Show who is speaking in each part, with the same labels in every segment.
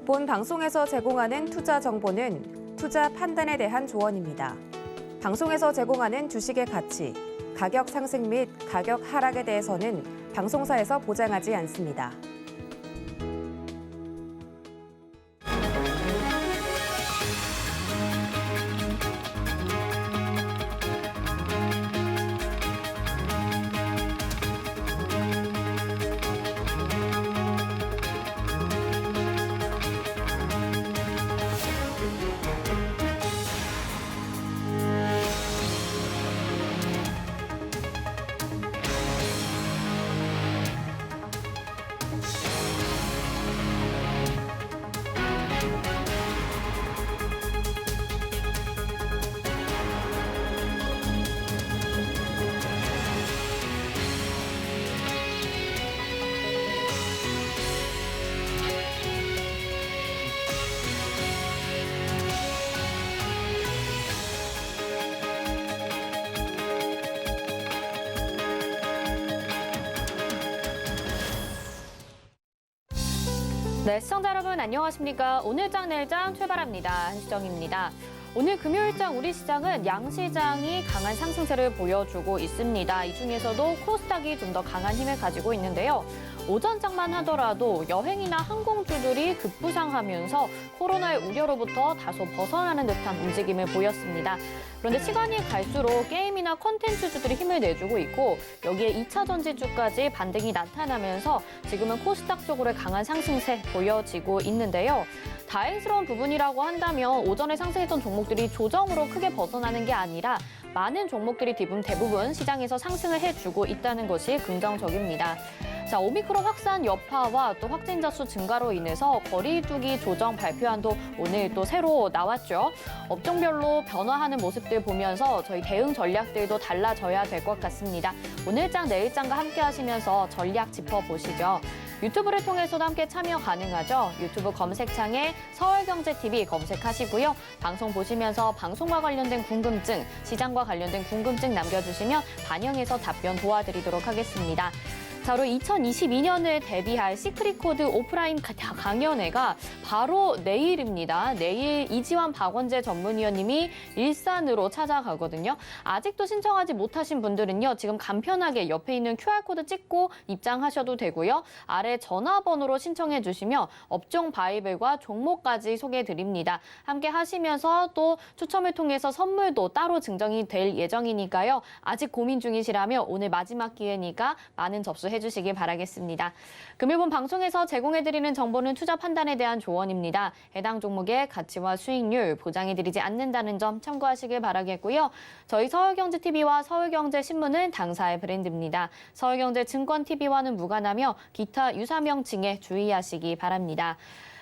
Speaker 1: 본 방송에서 제공하는 투자 정보는 투자 판단에 대한 조언입니다. 방송에서 제공하는 주식의 가치, 가격 상승 및 가격 하락에 대해서는 방송사에서 보장하지 않습니다.
Speaker 2: 네, 시청자 여러분 안녕하십니까? 오늘장 내일장 출발합니다. 한시정입니다. 오늘 금요일장 우리 시장은 양시장이 강한 상승세를 보여주고 있습니다. 이 중에서도 코스닥이 좀 더 강한 힘을 가지고 있는데요. 오전장만 하더라도 여행이나 항공주들이 급부상하면서 코로나의 우려로부터 다소 벗어나는 듯한 움직임을 보였습니다. 그런데 시간이 갈수록 게임이나 콘텐츠주들이 힘을 내주고 있고 여기에 2차 전지주까지 반등이 나타나면서 지금은 코스닥 쪽으로의 강한 상승세 보여지고 있는데요. 다행스러운 부분이라고 한다면 오전에 상승했던 종목들이 조정으로 크게 벗어나는 게 아니라 많은 종목들이 대부분 시장에서 상승을 해주고 있다는 것이 긍정적입니다. 자, 오미크론 확산 여파와 또 확진자 수 증가로 인해서 거리두기 조정 발표안도 오늘 또 새로 나왔죠. 업종별로 변화하는 모습들 보면서 저희 대응 전략들도 달라져야 될 것 같습니다. 오늘장 내일장과 함께 하시면서 전략 짚어보시죠. 유튜브를 통해서도 함께 참여 가능하죠. 유튜브 검색창에 서울경제TV 검색하시고요. 방송 보시면서 방송과 관련된 궁금증, 시장과 관련된 궁금증 남겨주시면 반영해서 답변 도와드리도록 하겠습니다. 자, 그리고 2022년을 대비할 시크릿코드 오프라인 강연회가 바로 내일입니다. 내일 이지환 박원재 전문위원님이 일산으로 찾아가거든요. 아직도 신청하지 못하신 분들은요. 지금 간편하게 옆에 있는 QR코드 찍고 입장하셔도 되고요. 아래 전화번호로 신청해 주시면 업종 바이블과 종목까지 소개해드립니다. 함께 하시면서 또 추첨을 통해서 선물도 따로 증정이 될 예정이니까요. 아직 고민 중이시라면 오늘 마지막 기회니까 많은 접수해 주시기 바라겠습니다. 금일본 방송에서 제공해드리는 정보는 투자 판단에 대한 조언입니다. 해당 종목의 가치와 수익률 보장해드리지 않는다는 점 참고하시길 바라겠고요. 저희 서울경제TV와 서울경제신문은 당사의 브랜드입니다. 서울경제증권TV와는 무관하며 기타 유사 명칭에 주의하시기 바랍니다.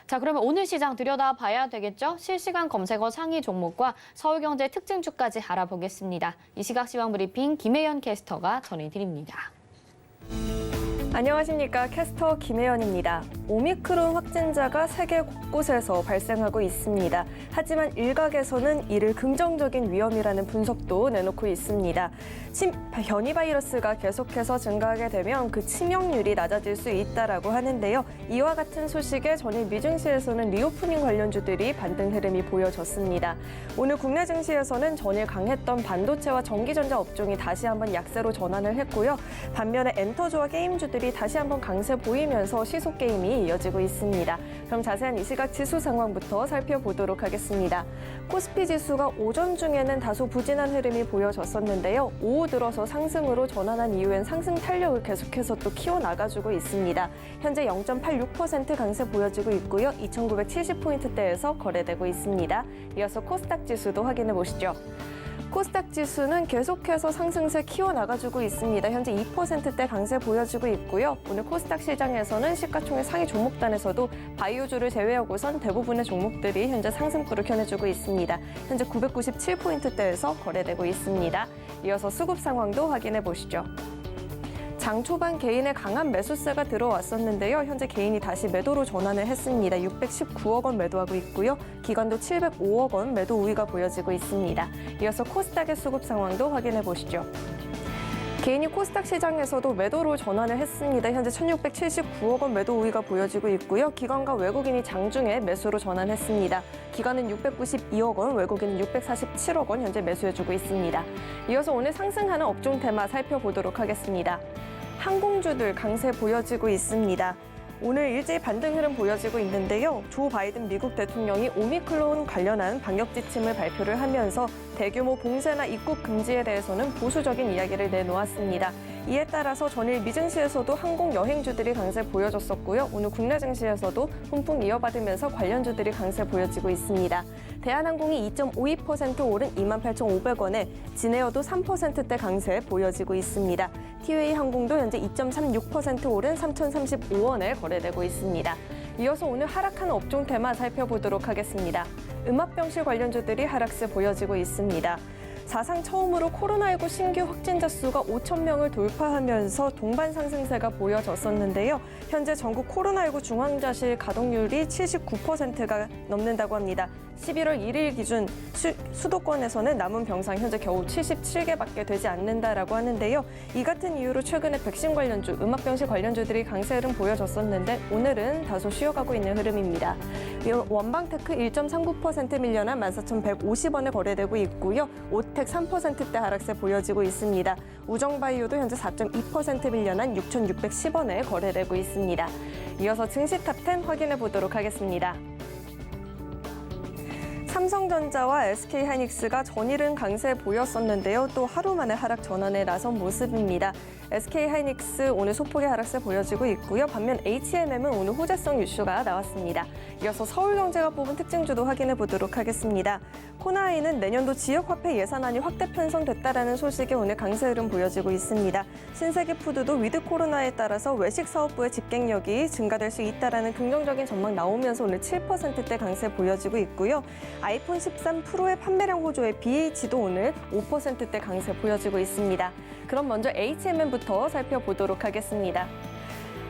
Speaker 2: 자, 그러면 오늘 시장 들여다봐야 되겠죠? 실시간 검색어 상위 종목과 서울경제 특징주까지 알아보겠습니다. 이 시각 시황 브리핑 김혜연 캐스터가 전해드립니다.
Speaker 3: 안녕하십니까. 캐스터 김혜연입니다. 오미크론 확진자가 세계 곳곳에서 발생하고 있습니다. 하지만 일각에서는 이를 긍정적인 위험이라는 분석도 내놓고 있습니다. 변이 바이러스가 계속해서 증가하게 되면 그 치명률이 낮아질 수 있다라고 하는데요. 이와 같은 소식에 전일 미증시에서는 리오프닝 관련주들이 반등 흐름이 보여졌습니다. 오늘 국내 증시에서는 전일 강했던 반도체와 전기전자 업종이 다시 한번 약세로 전환을 했고요. 반면에 엔터주와 게임주들이 다시 한번 강세 보이면서 시속 게임이 이어지고 있습니다. 그럼 자세한 이 시각 지수 상황부터 살펴보도록 하겠습니다. 코스피 지수가 오전 중에는 다소 부진한 흐름이 보여졌었는데요. 오후 들어서 상승으로 전환한 이후엔 상승 탄력을 계속해서 또 키워나가주고 있습니다. 현재 0.86% 강세 보여지고 있고요. 2,970포인트대에서 거래되고 있습니다. 이어서 코스닥 지수도 확인해 보시죠. 코스닥 지수는 계속해서 상승세 키워나가주고 있습니다. 현재 2%대 강세 보여지고 있고요. 오늘 코스닥 시장에서는 시가총액 상위 종목단에서도 바이오주를 제외하고선 대부분의 종목들이 현재 상승불을 켜내주고 있습니다. 현재 997포인트대에서 거래되고 있습니다. 이어서 수급 상황도 확인해 보시죠. 장 초반 개인의 강한 매수세가 들어왔었는데요. 현재 개인이 다시 매도로 전환을 했습니다. 619억 원 매도하고 있고요. 기관도 705억 원 매도 우위가 보여지고 있습니다. 이어서 코스닥의 수급 상황도 확인해 보시죠. 개인이 코스닥 시장에서도 매도로 전환을 했습니다. 현재 1,679억 원 매도 우위가 보여지고 있고요. 기관과 외국인이 장중에 매수로 전환했습니다. 기관은 692억 원, 외국인은 647억 원 현재 매수해주고 있습니다. 이어서 오늘 상승하는 업종 테마 살펴보도록 하겠습니다. 항공주들 강세 보여지고 있습니다. 오늘 일제히 반등 흐름 보여지고 있는데요. 조 바이든 미국 대통령이 오미크론 관련한 방역 지침을 발표를 하면서 대규모 봉쇄나 입국 금지에 대해서는 보수적인 이야기를 내놓았습니다. 이에 따라서 전일 미 증시에서도 항공 여행주들이 강세 보여줬었고요. 오늘 국내 증시에서도 훈풍 이어받으면서 관련주들이 강세 보여지고 있습니다. 대한항공이 2.52% 오른 28,500원에 진에어도 3%대 강세 보여지고 있습니다. 티웨이 항공도 현재 2.36% 오른 3,035원에 거래되고 있습니다. 이어서 오늘 하락하는 업종 테마 살펴보도록 하겠습니다. 음압병실 관련주들이 하락세 보여지고 있습니다. 사상 처음으로 코로나19 신규 확진자 수가 5천 명을 돌파하면서 동반 상승세가 보여졌었는데요. 현재 전국 코로나19 중환자실 가동률이 79%가 넘는다고 합니다. 11월 1일 기준 수도권에서는 남은 병상 현재 겨우 77개밖에 되지 않는다라고 하는데요. 이 같은 이유로 최근에 백신 관련주, 음압병실 관련주들이 강세 흐름 보여줬었는데 오늘은 다소 쉬어가고 있는 흐름입니다. 원방테크 1.39% 밀려난 14,150원에 거래되고 있고요. 오텍 3%대 하락세 보여지고 있습니다. 우정바이오도 현재 4.2% 밀려난 6,610원에 거래되고 있습니다. 이어서 증시 탑10 확인해 보도록 하겠습니다. 삼성전자와 SK하이닉스가 전일은 강세 보였었는데요. 또 하루 만에 하락 전환에 나선 모습입니다. SK하이닉스 오늘 소폭의 하락세 보여지고 있고요. 반면 HMM은 오늘 호재성 이슈가 나왔습니다. 이어서 서울경제가 뽑은 특징주도 확인해 보도록 하겠습니다. 코나이는 내년도 지역화폐 예산안이 확대 편성됐다라는 소식에 오늘 강세 흐름 보여지고 있습니다. 신세계푸드도 위드 코로나에 따라서 외식 사업부의 집객력이 증가될 수 있다라는 긍정적인 전망 나오면서 오늘 7%대 강세 보여지고 있고요. 아이폰 13 프로의 판매량 호조의 BH도 오늘 5%대 강세 보여지고 있습니다. 그럼 먼저 HMM부터 살펴보도록 하겠습니다.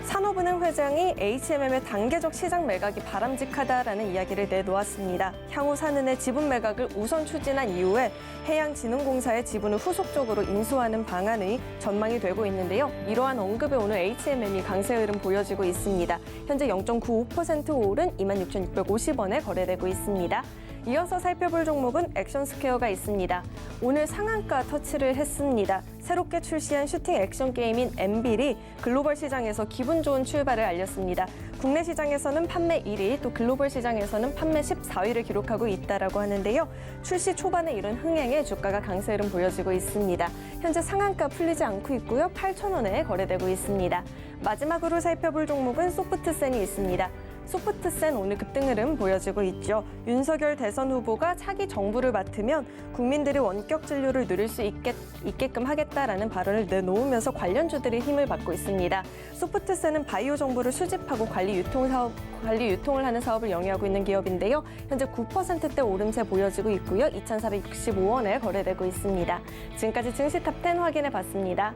Speaker 3: 산업은행 회장이 HMM의 단계적 시장 매각이 바람직하다라는 이야기를 내놓았습니다. 향후 산은의 지분 매각을 우선 추진한 이후에 해양진흥공사의 지분을 후속적으로 인수하는 방안이 전망이 되고 있는데요. 이러한 언급에 오늘 HMM이 강세 흐름 보여지고 있습니다. 현재 0.95% 오른 26,650원에 거래되고 있습니다. 이어서 살펴볼 종목은 액션스퀘어가 있습니다. 오늘 상한가 터치를 했습니다. 새롭게 출시한 슈팅 액션 게임인 엠빌이 글로벌 시장에서 기분 좋은 출발을 알렸습니다. 국내 시장에서는 판매 1위, 또 글로벌 시장에서는 판매 14위를 기록하고 있다라고 하는데요. 출시 초반에 이런 흥행에 주가가 강세 흐름 보여지고 있습니다. 현재 상한가 풀리지 않고 있고요. 8,000원에 거래되고 있습니다. 마지막으로 살펴볼 종목은 소프트센이 있습니다. 소프트센 오늘 급등 흐름 보여지고 있죠. 윤석열 대선 후보가 차기 정부를 맡으면 국민들이 원격 진료를 누릴 수 있게끔 하겠다라는 발언을 내놓으면서 관련주들이 힘을 받고 있습니다. 소프트센은 바이오 정보를 수집하고 관리 유통을 하는 사업을 영위하고 있는 기업인데요. 현재 9%대 오름세 보여지고 있고요. 2,465원에 거래되고 있습니다. 지금까지 증시 탑10 확인해 봤습니다.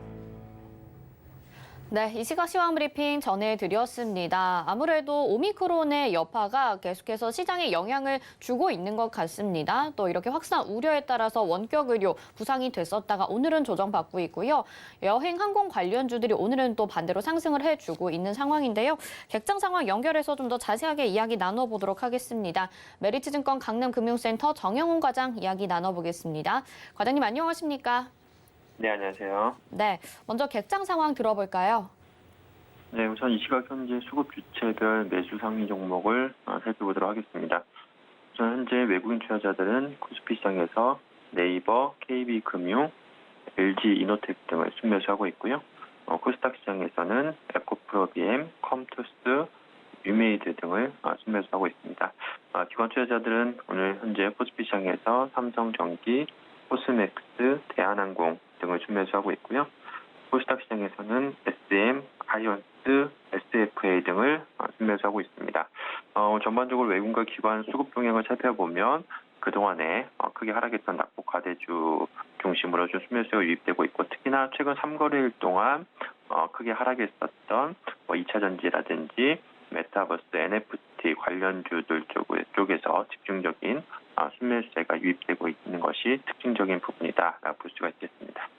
Speaker 2: 네, 이 시각 시황 브리핑 전해드렸습니다. 아무래도 오미크론의 여파가 계속해서 시장에 영향을 주고 있는 것 같습니다. 또 이렇게 확산 우려에 따라서 원격 의료 부상이 됐었다가 오늘은 조정받고 있고요. 여행 항공 관련주들이 오늘은 또 반대로 상승을 해주고 있는 상황인데요. 객장 상황 연결해서 좀 더 자세하게 이야기 나눠보도록 하겠습니다. 메리츠증권 강남금융센터 정영훈 과장 이야기 나눠보겠습니다. 과장님 안녕하십니까?
Speaker 4: 네, 안녕하세요.
Speaker 2: 네, 먼저 객장 상황 들어볼까요?
Speaker 4: 네, 우선 이 시각 현재 수급 주체별 매수 상위 종목을 살펴보도록 하겠습니다. 우선 현재 외국인 투자자들은 코스피 시장에서 네이버, KB금융, LG이노텍 등을 순매수하고 있고요. 코스닥 시장에서는 에코프로비엠, 컴투스, 유메이드 등을 순매수하고 있습니다. 기관 투자자들은 오늘 현재 코스피 시장에서 삼성전기, 코스맥스, 대한항공 등을 순매수하고 있고요. 코스닥 시장에서는 SM, 하이언스, SFA 등을 순매수하고 있습니다. 전반적으로 외국인과 기관 수급 동향을 살펴보면 그동안에 크게 하락했던 낙폭과대주 중심으로 좀 순매수가 유입되고 있고, 특히나 최근 3거래일 동안 크게 하락했었던 2차전지라든지 메타버스, NFT 관련주들 쪽에서 집중적인 순매수세가 유입되고 있는 것이 특징적인 부분이다라고 볼 수가 있겠습니다.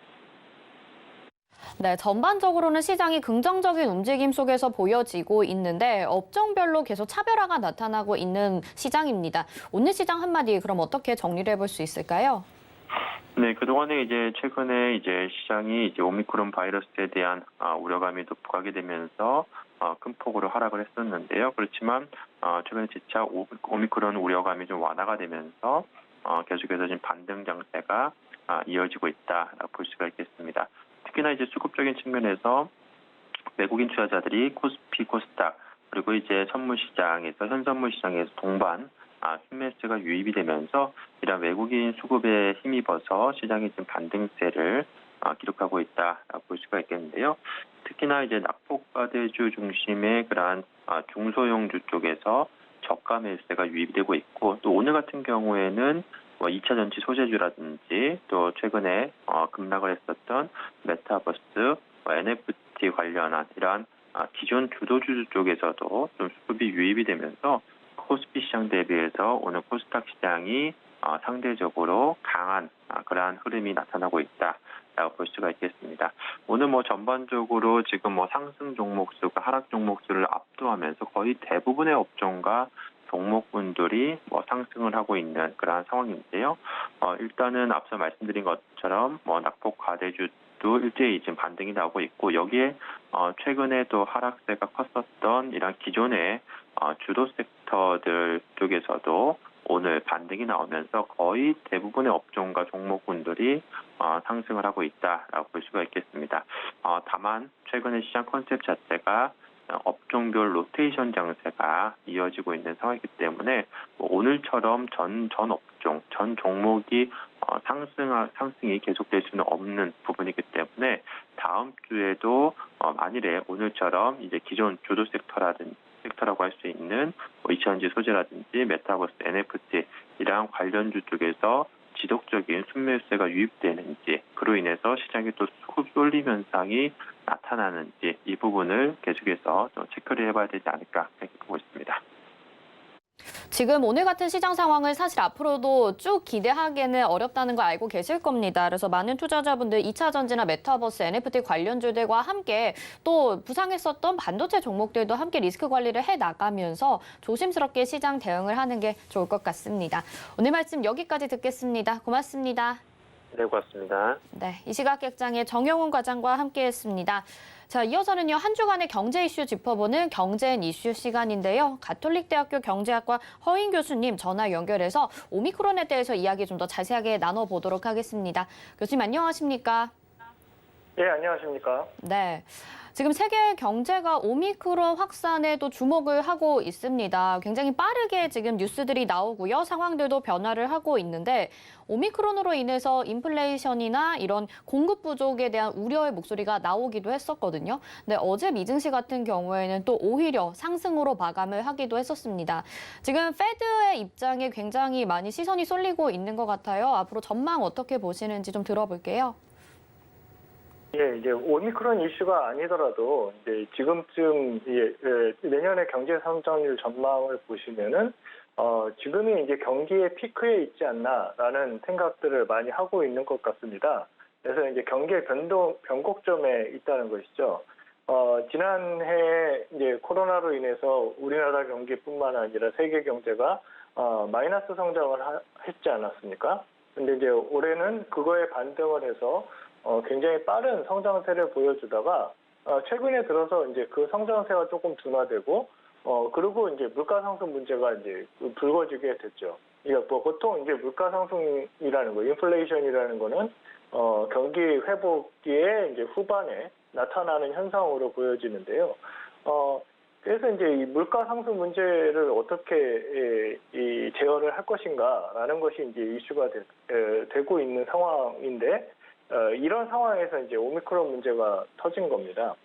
Speaker 2: 네, 전반적으로는 시장이 긍정적인 움직임 속에서 보여지고 있는데 업종별로 계속 차별화가 나타나고 있는 시장입니다. 오늘 시장 한마디 그럼 어떻게 정리를 해볼 수 있을까요?
Speaker 4: 네, 그동안에 이제 최근에 이제 시장이 이제 오미크론 바이러스에 대한 우려감이 높게 되면서 큰 폭으로 하락을 했었는데요. 그렇지만 최근에 재차 오미크론 우려감이 좀 완화가 되면서 계속해서 지금 반등 장세가 이어지고 있다라고 볼 수가 있겠습니다. 특히나 이제 수급적인 측면에서 외국인 투자자들이 코스피, 코스닥 그리고 이제 선물 시장에서 현선물 시장에서 동반 순매수가 유입이 되면서 이런 외국인 수급에 힘입어서 시장이 지금 반등세를 기록하고 있다라고 볼 수가 있겠는데요. 특히나 이제 낙폭과대주 중심의 그러한 중소형주 쪽에서 저가 매수세가 유입이 되고 있고 또 오늘 같은 경우에는 2차 전지 소재주라든지 또 최근에 급락을 했었던 메타버스, NFT 관련한 이러한 기존 주도주 쪽에서도 좀 수급이 유입이 되면서 코스피 시장 대비해서 오늘 코스닥 시장이 상대적으로 강한 그러한 흐름이 나타나고 있다라고 볼 수가 있겠습니다. 오늘 전반적으로 지금 상승 종목수가 하락 종목수를 압도하면서 거의 대부분의 업종과 종목군들이 상승을 하고 있는 그러한 상황인데요. 일단은 앞서 말씀드린 것처럼 낙폭 과대주도 일제히 지금 반등이 나오고 있고 여기에 최근에 또 하락세가 컸었던 이런 기존의 주도 섹터들 쪽에서도 오늘 반등이 나오면서 거의 대부분의 업종과 종목군들이 상승을 하고 있다라고 볼 수가 있겠습니다. 다만 최근의 시장 컨셉 자체가 업종별 로테이션 장세가 이어지고 있는 상황이기 때문에 오늘처럼 전 업종, 전 종목이 상승이 계속될 수는 없는 부분이기 때문에 다음 주에도 만일에 오늘처럼 이제 기존 주도 섹터라고 할 수 있는 2차 전지 소재라든지 메타버스, NFT 이러한 관련주 쪽에서 지속적인 순매수세가 유입되는지 그로 인해서 시장에 또 수급 쏠림 현상이 나타나는지 이 부분을 계속해서 좀 체크를 해봐야 되지 않을까 생각해 보고 있습니다.
Speaker 2: 지금 오늘 같은 시장 상황을 사실 앞으로도 쭉 기대하기는 어렵다는 걸 알고 계실 겁니다. 그래서 많은 투자자분들 2차 전지나 메타버스, NFT 관련주들과 함께 또 부상했었던 반도체 종목들도 함께 리스크 관리를 해나가면서 조심스럽게 시장 대응을 하는 게 좋을 것 같습니다. 오늘 말씀 여기까지 듣겠습니다. 고맙습니다.
Speaker 4: 네, 고맙습니다.
Speaker 2: 네, 이 시각 객장의 정영훈 과장과 함께했습니다. 자, 이어서는요, 한 주간의 경제 이슈 짚어보는 경제인 이슈 시간인데요. 가톨릭대학교 경제학과 허인 교수님 전화 연결해서 오미크론에 대해서 이야기 좀 더 자세하게 나눠보도록 하겠습니다. 교수님 안녕하십니까?
Speaker 5: 네, 안녕하십니까?
Speaker 2: 네. 지금 세계 경제가 오미크론 확산에도 주목을 하고 있습니다. 굉장히 빠르게 지금 뉴스들이 나오고요. 상황들도 변화를 하고 있는데 오미크론으로 인해서 인플레이션이나 이런 공급 부족에 대한 우려의 목소리가 나오기도 했었거든요. 근데 어제 미증시 같은 경우에는 또 오히려 상승으로 마감을 하기도 했었습니다. 지금 페드의 입장에 굉장히 많이 시선이 쏠리고 있는 것 같아요. 앞으로 전망 어떻게 보시는지 좀 들어볼게요.
Speaker 5: 예, 이제 오미크론 이슈가 아니더라도 이제 지금쯤 내년의 경제 성장률 전망을 보시면은 지금이 이제 경기의 피크에 있지 않나라는 생각들을 많이 하고 있는 것 같습니다. 그래서 이제 경기의 변곡점에 있다는 것이죠. 지난해 이제 코로나로 인해서 우리나라 경기뿐만 아니라 세계 경제가 마이너스 성장을 했지 않았습니까? 근데 이제 올해는 그거에 반등을 해서 굉장히 빠른 성장세를 보여주다가 최근에 들어서 이제 그 성장세가 조금 둔화되고 그리고 이제 물가 상승 문제가 이제 불거지게 됐죠. 그러니까 보통 이제 물가 상승이라는 거, 인플레이션이라는 거는 경기 회복기에 이제 후반에 나타나는 현상으로 보여지는데요. 그래서 이제 이 물가 상승 문제를 어떻게 제어를 할 것인가라는 것이 이제 이슈가 되고 있는 상황인데. 이런 상황에서 이제 오미크론 문제가 터진 겁니다.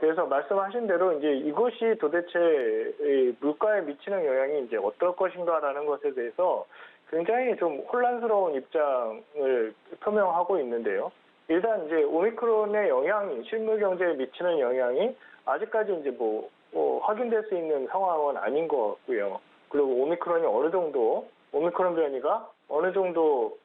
Speaker 5: 그래서 말씀하신 대로 이제 이것이 도대체 물가에 미치는 영향이 이제 어떨 것인가라는 것에 대해서 굉장히 좀 혼란스러운 입장을 표명하고 있는데요. 일단 이제 오미크론의 영향이 실물 경제에 미치는 영향이 아직까지 이제 확인될 수 있는 상황은 아닌 것 같고요. 그리고 오미크론이 오미크론 변이가 어느 정도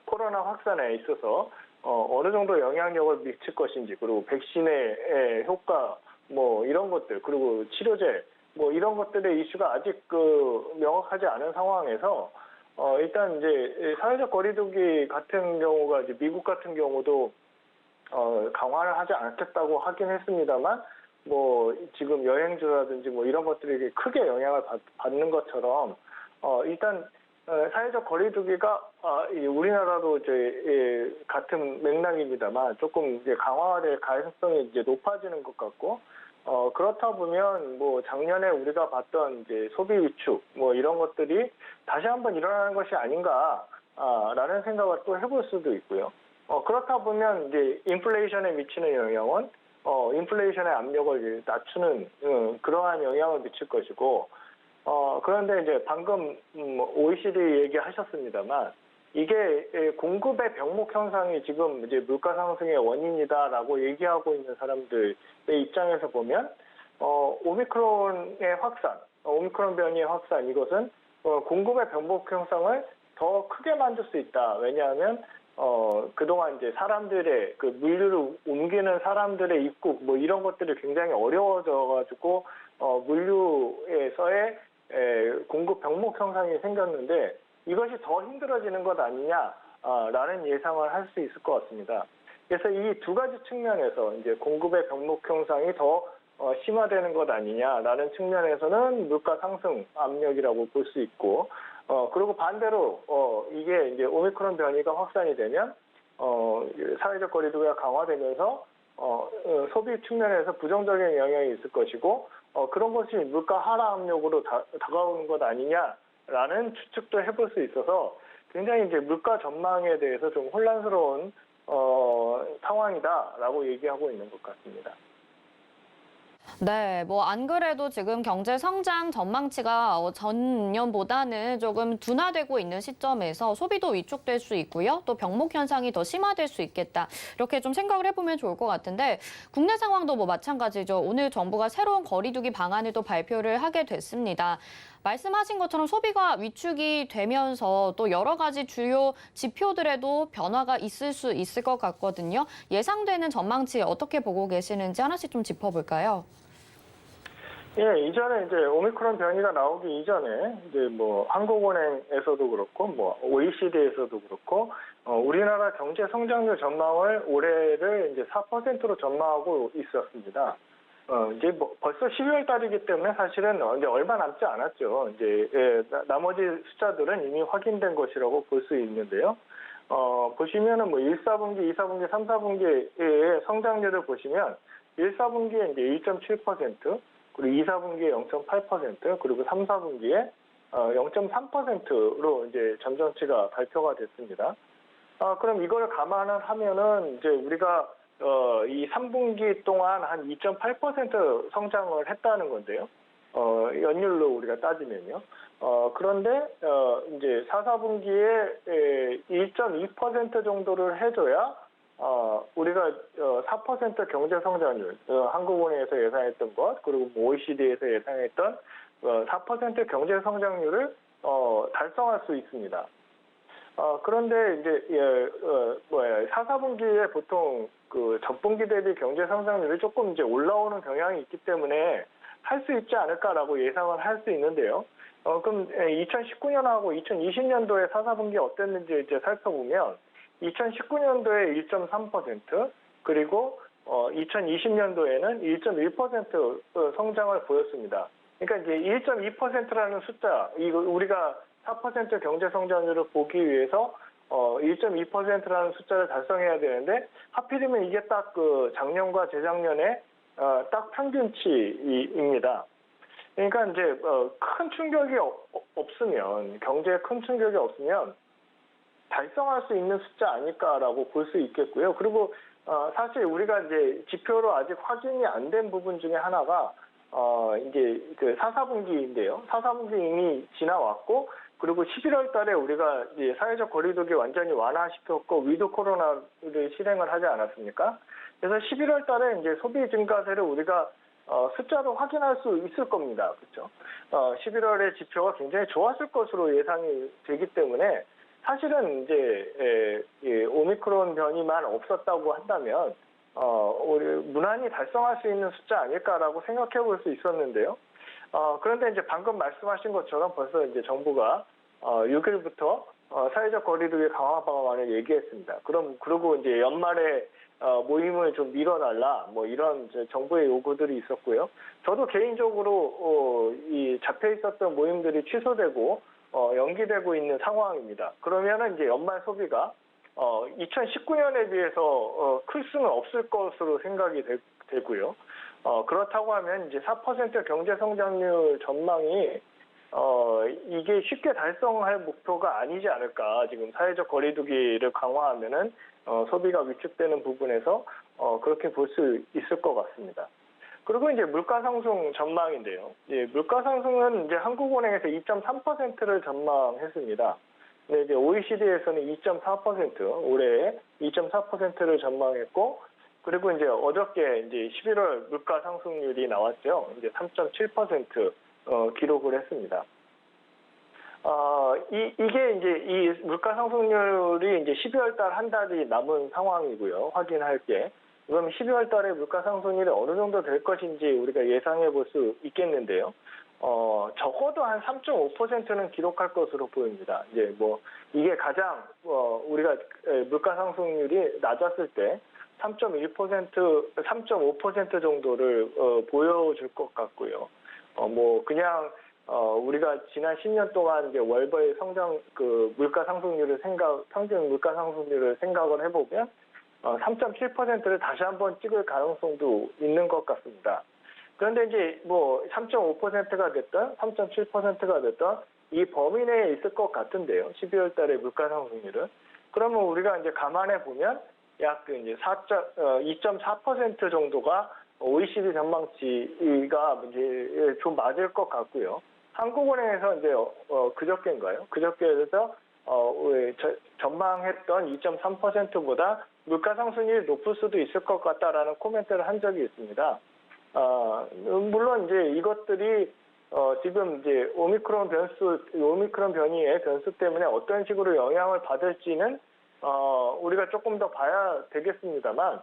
Speaker 5: 코로나 확산에 있어서 어느 정도 영향력을 미칠 것인지, 그리고 백신의 효과 뭐 이런 것들, 그리고 치료제 뭐 이런 것들의 이슈가 아직 명확하지 않은 상황에서 일단 이제 사회적 거리두기 같은 경우가 이제 미국 같은 경우도 강화를 하지 않겠다고 하긴 했습니다만, 뭐 지금 여행주라든지 뭐 이런 것들이 크게 영향을 받는 것처럼 일단 사회적 거리두기가 우리나라도 이제 같은 맥락입니다만 조금 이제 강화될 가능성이 이제 높아지는 것 같고, 그렇다 보면 뭐 작년에 우리가 봤던 이제 소비 위축 뭐 이런 것들이 다시 한번 일어나는 것이 아닌가라는 생각을 또 해볼 수도 있고요. 그렇다 보면 이제 인플레이션에 미치는 영향은 인플레이션의 압력을 이제 낮추는 그러한 영향을 미칠 것이고, 그런데 이제 방금 OECD 얘기하셨습니다만, 이게 공급의 병목 현상이 지금 이제 물가 상승의 원인이다라고 얘기하고 있는 사람들의 입장에서 보면, 오미크론의 확산, 오미크론 변이의 확산, 이것은 공급의 병목 현상을 더 크게 만들 수 있다. 왜냐하면 그동안 이제 사람들의 그 물류를 옮기는 사람들의 입국 뭐 이런 것들이 굉장히 어려워져가지고 물류에서의 공급 병목 현상이 생겼는데, 이것이 더 힘들어지는 것 아니냐라는 예상을 할 수 있을 것 같습니다. 그래서 이 두 가지 측면에서 이제 공급의 병목 현상이 더 심화되는 것 아니냐라는 측면에서는 물가 상승 압력이라고 볼 수 있고, 그리고 반대로 이게 이제 오미크론 변이가 확산이 되면 사회적 거리두기가 강화되면서 소비 측면에서 부정적인 영향이 있을 것이고, 그런 것이 물가 하락 압력으로 다가오는 것 아니냐라는 추측도 해볼 수 있어서 굉장히 이제 물가 전망에 대해서 좀 혼란스러운 상황이다라고 얘기하고 있는 것 같습니다.
Speaker 2: 네, 뭐 안 그래도 지금 경제 성장 전망치가 전년보다는 조금 둔화되고 있는 시점에서 소비도 위축될 수 있고요. 또 병목 현상이 더 심화될 수 있겠다. 이렇게 좀 생각을 해보면 좋을 것 같은데, 국내 상황도 뭐 마찬가지죠. 오늘 정부가 새로운 거리두기 방안을 또 발표를 하게 됐습니다. 말씀하신 것처럼 소비가 위축이 되면서 또 여러 가지 주요 지표들에도 변화가 있을 수 있을 것 같거든요. 예상되는 전망치 어떻게 보고 계시는지 하나씩 좀 짚어볼까요?
Speaker 5: 예, 이전에 이제 오미크론 변이가 나오기 이전에 이제 뭐 한국은행에서도 그렇고 뭐 OECD에서도 그렇고 우리나라 경제 성장률 전망을 올해를 이제 4%로 전망하고 있었습니다. 이제 뭐 벌써 12월 달이기 때문에 사실은 이제 얼마 남지 않았죠. 이제 나머지 숫자들은 이미 확인된 것이라고 볼 수 있는데요. 보시면은 뭐 1, 4분기, 2, 4분기, 3, 4분기의 성장률을 보시면 1, 4분기에 이제 1.7%, 그리고 2, 4분기에 0.8%, 그리고 3, 4분기에 0.3%로 이제 잠정치가 발표가 됐습니다. 그럼 이걸 감안을 하면은 이제 우리가 이 3분기 동안 한 2.8% 성장을 했다는 건데요. 연율로 우리가 따지면요. 그런데 이제 4, 4분기에 1.2% 정도를 해줘야 우리가 4% 경제 성장률, 한국은행에서 예상했던 것, 그리고 OECD에서 예상했던 4% 경제 성장률을 달성할 수 있습니다. 그런데 이제 4, 4분기에 보통 그 전분기 대비 경제 성장률이 조금 이제 올라오는 경향이 있기 때문에 할 수 있지 않을까라고 예상을 할 수 있는데요. 그럼 2019년하고 2020년도에 4, 4분기 어땠는지 이제 살펴보면 2019년도에 1.3%, 그리고 2020년도에는 1.1% 성장을 보였습니다. 그러니까 이제 1.2%라는 숫자, 이거 우리가 4% 경제 성장률을 보기 위해서 1.2%라는 숫자를 달성해야 되는데, 하필이면 이게 딱 그 작년과 재작년에 딱 평균치입니다. 그러니까 이제 큰 충격이 없으면, 경제에 큰 충격이 없으면 달성할 수 있는 숫자 아닐까라고 볼 수 있겠고요. 그리고 사실 우리가 이제 지표로 아직 확인이 안 된 부분 중에 하나가 이제 그 4, 4분기인데요. 4, 4분기 이미 지나왔고, 그리고 11월 달에 우리가 이제 사회적 거리두기 완전히 완화시켰고 위드 코로나를 실행을 하지 않았습니까? 그래서 11월 달에 이제 소비 증가세를 우리가 숫자로 확인할 수 있을 겁니다. 그렇죠? 11월의 지표가 굉장히 좋았을 것으로 예상이 되기 때문에 사실은 이제 오미크론 변이만 없었다고 한다면 우리 무난히 달성할 수 있는 숫자 아닐까라고 생각해 볼 수 있었는데요. 그런데 이제 방금 말씀하신 것처럼 벌써 이제 정부가 6일부터 사회적 거리두기 강화 방안을 얘기했습니다. 그리고 이제 연말에 모임을 좀 미뤄달라 뭐 이런 이제 정부의 요구들이 있었고요. 저도 개인적으로 이 잡혀 있었던 모임들이 취소되고 연기되고 있는 상황입니다. 그러면은 이제 연말 소비가 2019년에 비해서 클 수는 없을 것으로 생각이 되고요. 그렇다고 하면 이제 4% 경제 성장률 전망이 이게 쉽게 달성할 목표가 아니지 않을까. 지금 사회적 거리두기를 강화하면은 소비가 위축되는 부분에서 그렇게 볼 수 있을 것 같습니다. 그리고 이제 물가 상승 전망인데요. 물가 상승은 이제 한국은행에서 2.3%를 전망했습니다. 근데 이제 OECD에서는 2.4%, 올해 2.4%를 전망했고, 그리고 이제 어저께 이제 11월 물가 상승률이 나왔죠. 이제 3.7% 기록을 했습니다. 이게 이제 이 물가 상승률이 이제 12월 달 한 달이 남은 상황이고요. 확인할 게. 그럼 12월 달에 물가 상승률이 어느 정도 될 것인지 우리가 예상해 볼 수 있겠는데요. 적어도 한 3.5%는 기록할 것으로 보입니다. 이제 뭐 이게 가장 우리가 물가 상승률이 낮았을 때 3.1%, 3.5% 정도를 보여줄 것 같고요. 뭐 그냥 우리가 지난 10년 동안 이제 월별 물가 상승률을 평균 물가 상승률을 생각을 해보면 3.7%를 다시 한번 찍을 가능성도 있는 것 같습니다. 그런데 이제 뭐 3.5%가 됐든 3.7%가 됐든 이 범위 내에 있을 것 같은데요. 12월 달에 물가 상승률은. 그러면 우리가 이제 감안해 보면 약 이제 2.4% 정도가 OECD 전망치가 이제 좀 맞을 것 같고요. 한국은행에서 이제 그저께인가요? 그저께에서 전망했던 2.3%보다 물가 상승률이 높을 수도 있을 것 같다라는 코멘트를 한 적이 있습니다. 물론 이제 이것들이 지금 이제 오미크론 변이의 변수 때문에 어떤 식으로 영향을 받을지는 우리가 조금 더 봐야 되겠습니다만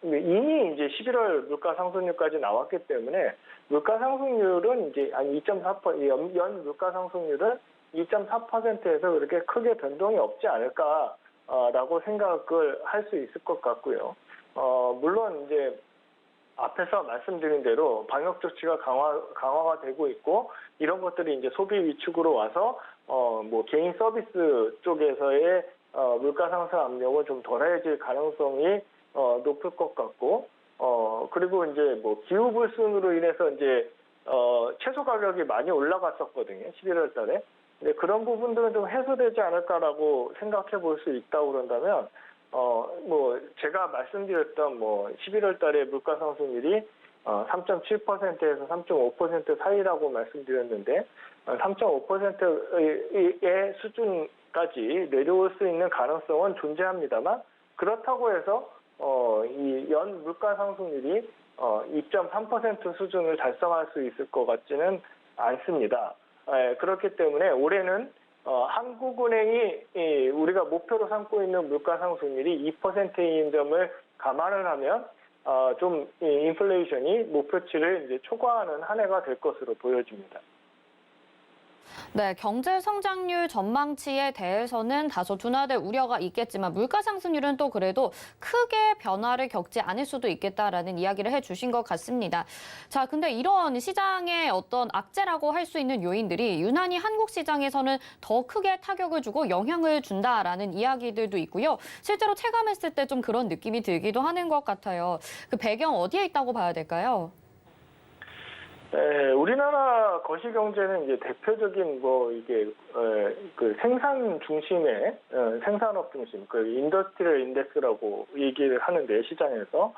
Speaker 5: 이미 이제 11월 물가 상승률까지 나왔기 때문에 물가 상승률은 이제 연 물가 상승률은 2.4%에서 그렇게 크게 변동이 없지 않을까라고 생각을 할 수 있을 것 같고요. 물론 이제 앞에서 말씀드린 대로 방역 조치가 강화가 되고 있고 이런 것들이 이제 소비 위축으로 와서 뭐 개인 서비스 쪽에서의 물가 상승 압력은 좀 덜해질 가능성이 높을 것 같고 그리고 이제 뭐 기후 불순으로 인해서 이제 채소 가격이 많이 올라갔었거든요. 11월 달에. 근데 그런 부분들은 좀 해소되지 않을까라고 생각해 볼 수 있다고 그런다면 뭐 제가 말씀드렸던 뭐 11월 달에 물가 상승률이 3.7%에서 3.5% 사이라고 말씀드렸는데 3.5%의 수준까지 내려올 수 있는 가능성은 존재합니다만 그렇다고 해서 이 연 물가 상승률이 2.3% 수준을 달성할 수 있을 것 같지는 않습니다. 그렇기 때문에 올해는 한국은행이 우리가 목표로 삼고 있는 물가 상승률이 2%인 점을 감안을 하면 좀 인플레이션이 목표치를 이제 초과하는 한 해가 될 것으로 보여집니다.
Speaker 2: 네, 경제 성장률 전망치에 대해서는 다소 둔화될 우려가 있겠지만 물가 상승률은 또 그래도 크게 변화를 겪지 않을 수도 있겠다라는 이야기를 해주신 것 같습니다. 자, 근데 이런 시장의 어떤 악재라고 할 수 있는 요인들이 유난히 한국 시장에서는 더 크게 타격을 주고 영향을 준다라는 이야기들도 있고요. 실제로 체감했을 때 좀 그런 느낌이 들기도 하는 것 같아요. 그 배경 어디에 있다고 봐야 될까요?
Speaker 5: 우리나라 거시 경제는 이제 대표적인 뭐 이게 그 생산 중심의 생산업 중심 그 인더스트리얼 인덱스라고 얘기를 하는데 시장에서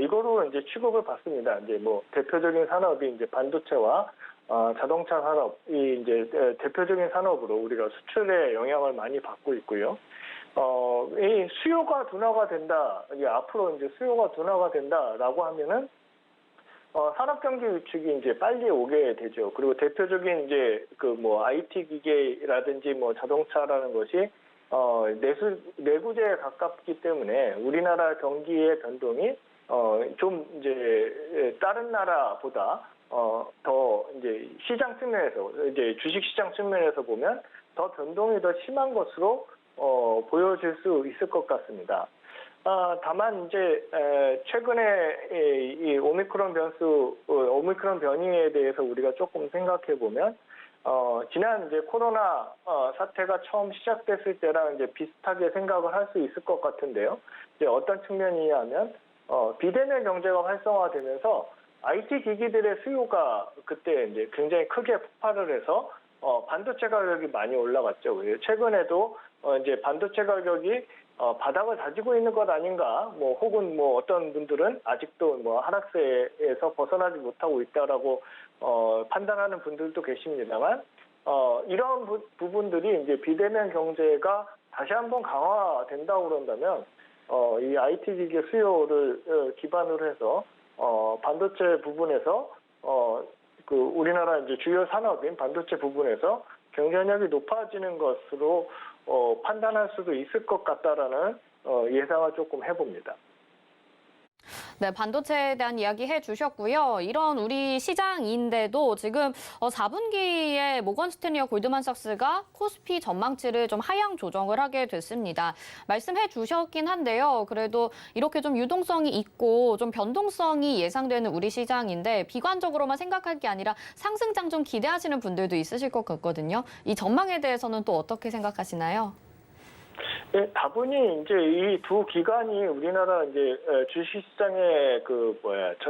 Speaker 5: 이거로 이제 취급을 받습니다. 이제 뭐 대표적인 산업이 이제 반도체와 자동차 산업이 이제 대표적인 산업으로 우리가 수출에 영향을 많이 받고 있고요. 이 수요가 둔화가 된다. 이게 앞으로 이제 수요가 둔화가 된다라고 하면은 산업 경기 위축이 이제 빨리 오게 되죠. 그리고 대표적인 이제 그 뭐 IT 기계라든지 뭐 자동차라는 것이 내구재에 가깝기 때문에 우리나라 경기의 변동이 좀 이제 다른 나라보다 더 이제 시장 측면에서 이제 주식 시장 측면에서 보면 더 변동이 더 심한 것으로 보여질 수 있을 것 같습니다. 다만 이제 최근에 이 오미크론 변이에 대해서 우리가 조금 생각해 보면 지난 이제 코로나 사태가 처음 시작됐을 때랑 이제 비슷하게 생각을 할 수 있을 것 같은데요. 이제 어떤 측면이냐면 비대면 경제가 활성화되면서 IT 기기들의 수요가 그때 이제 굉장히 크게 폭발을 해서 반도체 가격이 많이 올라갔죠. 최근에도 이제 반도체 가격이 바닥을 다지고 있는 것 아닌가, 뭐 혹은 뭐 어떤 분들은 아직도 뭐 하락세에서 벗어나지 못하고 있다라고 판단하는 분들도 계십니다만, 이런 부분들이 이제 비대면 경제가 다시 한번 강화된다고 그런다면, 이 IT 기계 수요를 기반으로 해서 반도체 부분에서 그 우리나라 이제 주요 산업인 반도체 부분에서 경쟁력이 높아지는 것으로 판단할 수도 있을 것 같다라는 예상을 조금 해봅니다.
Speaker 2: 네, 반도체에 대한 이야기 해주셨고요. 이런 우리 시장인데도 지금 4분기에 모건 스탠리와 골드만삭스가 코스피 전망치를 좀 하향 조정을 하게 됐습니다. 말씀해 주셨긴 한데요. 그래도 이렇게 좀 유동성이 있고 좀 변동성이 예상되는 우리 시장인데 비관적으로만 생각할 게 아니라 상승장 좀 기대하시는 분들도 있으실 것 같거든요. 이 전망에 대해서는 또 어떻게 생각하시나요?
Speaker 5: 네, 다분히 이제 이 두 기관이 우리나라 이제 주식시장의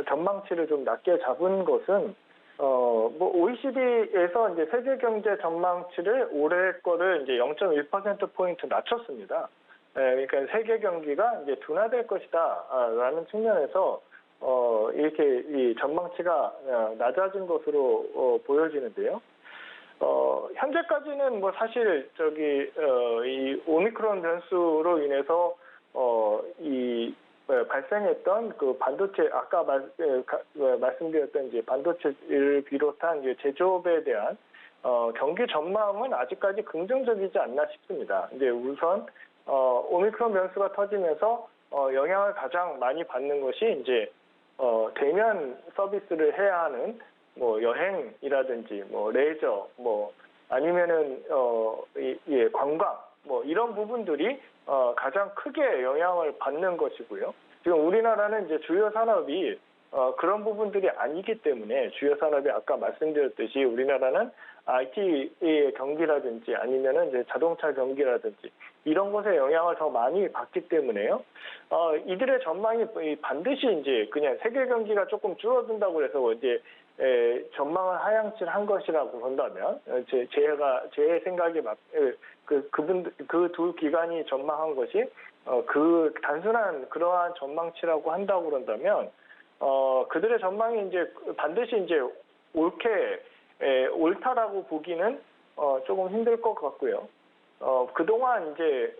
Speaker 5: 전망치를 좀 낮게 잡은 것은 뭐 OECD에서 이제 세계 경제 전망치를 올해 거를 이제 0.1%포인트 낮췄습니다. 그러니까 세계 경기가 이제 둔화될 것이다라는 측면에서 이렇게 이 전망치가 낮아진 것으로 보여지는데요. 현재까지는 뭐 사실 이 오미크론 변수로 인해서 발생했던 그 반도체 아까 말씀드렸던 이제 반도체를 비롯한 이제 제조업에 대한 경기 전망은 아직까지 긍정적이지 않나 싶습니다. 이제 우선 오미크론 변수가 터지면서 영향을 가장 많이 받는 것이 이제 대면 서비스를 해야 하는 뭐 여행이라든지 뭐 레저 뭐 아니면은 관광 뭐 이런 부분들이 가장 크게 영향을 받는 것이고요. 지금 우리나라는 이제 주요 산업이 그런 부분들이 아니기 때문에 주요 산업이 아까 말씀드렸듯이 우리나라는 IT의 경기라든지 아니면은 이제 자동차 경기라든지 이런 것에 영향을 더 많이 받기 때문에요. 이들의 전망이 반드시 이제 그냥 세계 경기가 조금 줄어든다고 해서 이제 전망을 하향치한 것이라고 본다면 제 생각에 그 두 기관이 전망한 것이 그 단순한 그러한 전망치라고 한다고 그런다면 그들의 전망이 이제 반드시 이제 옳다라고 보기는 조금 힘들 것 같고요. 그동안 이제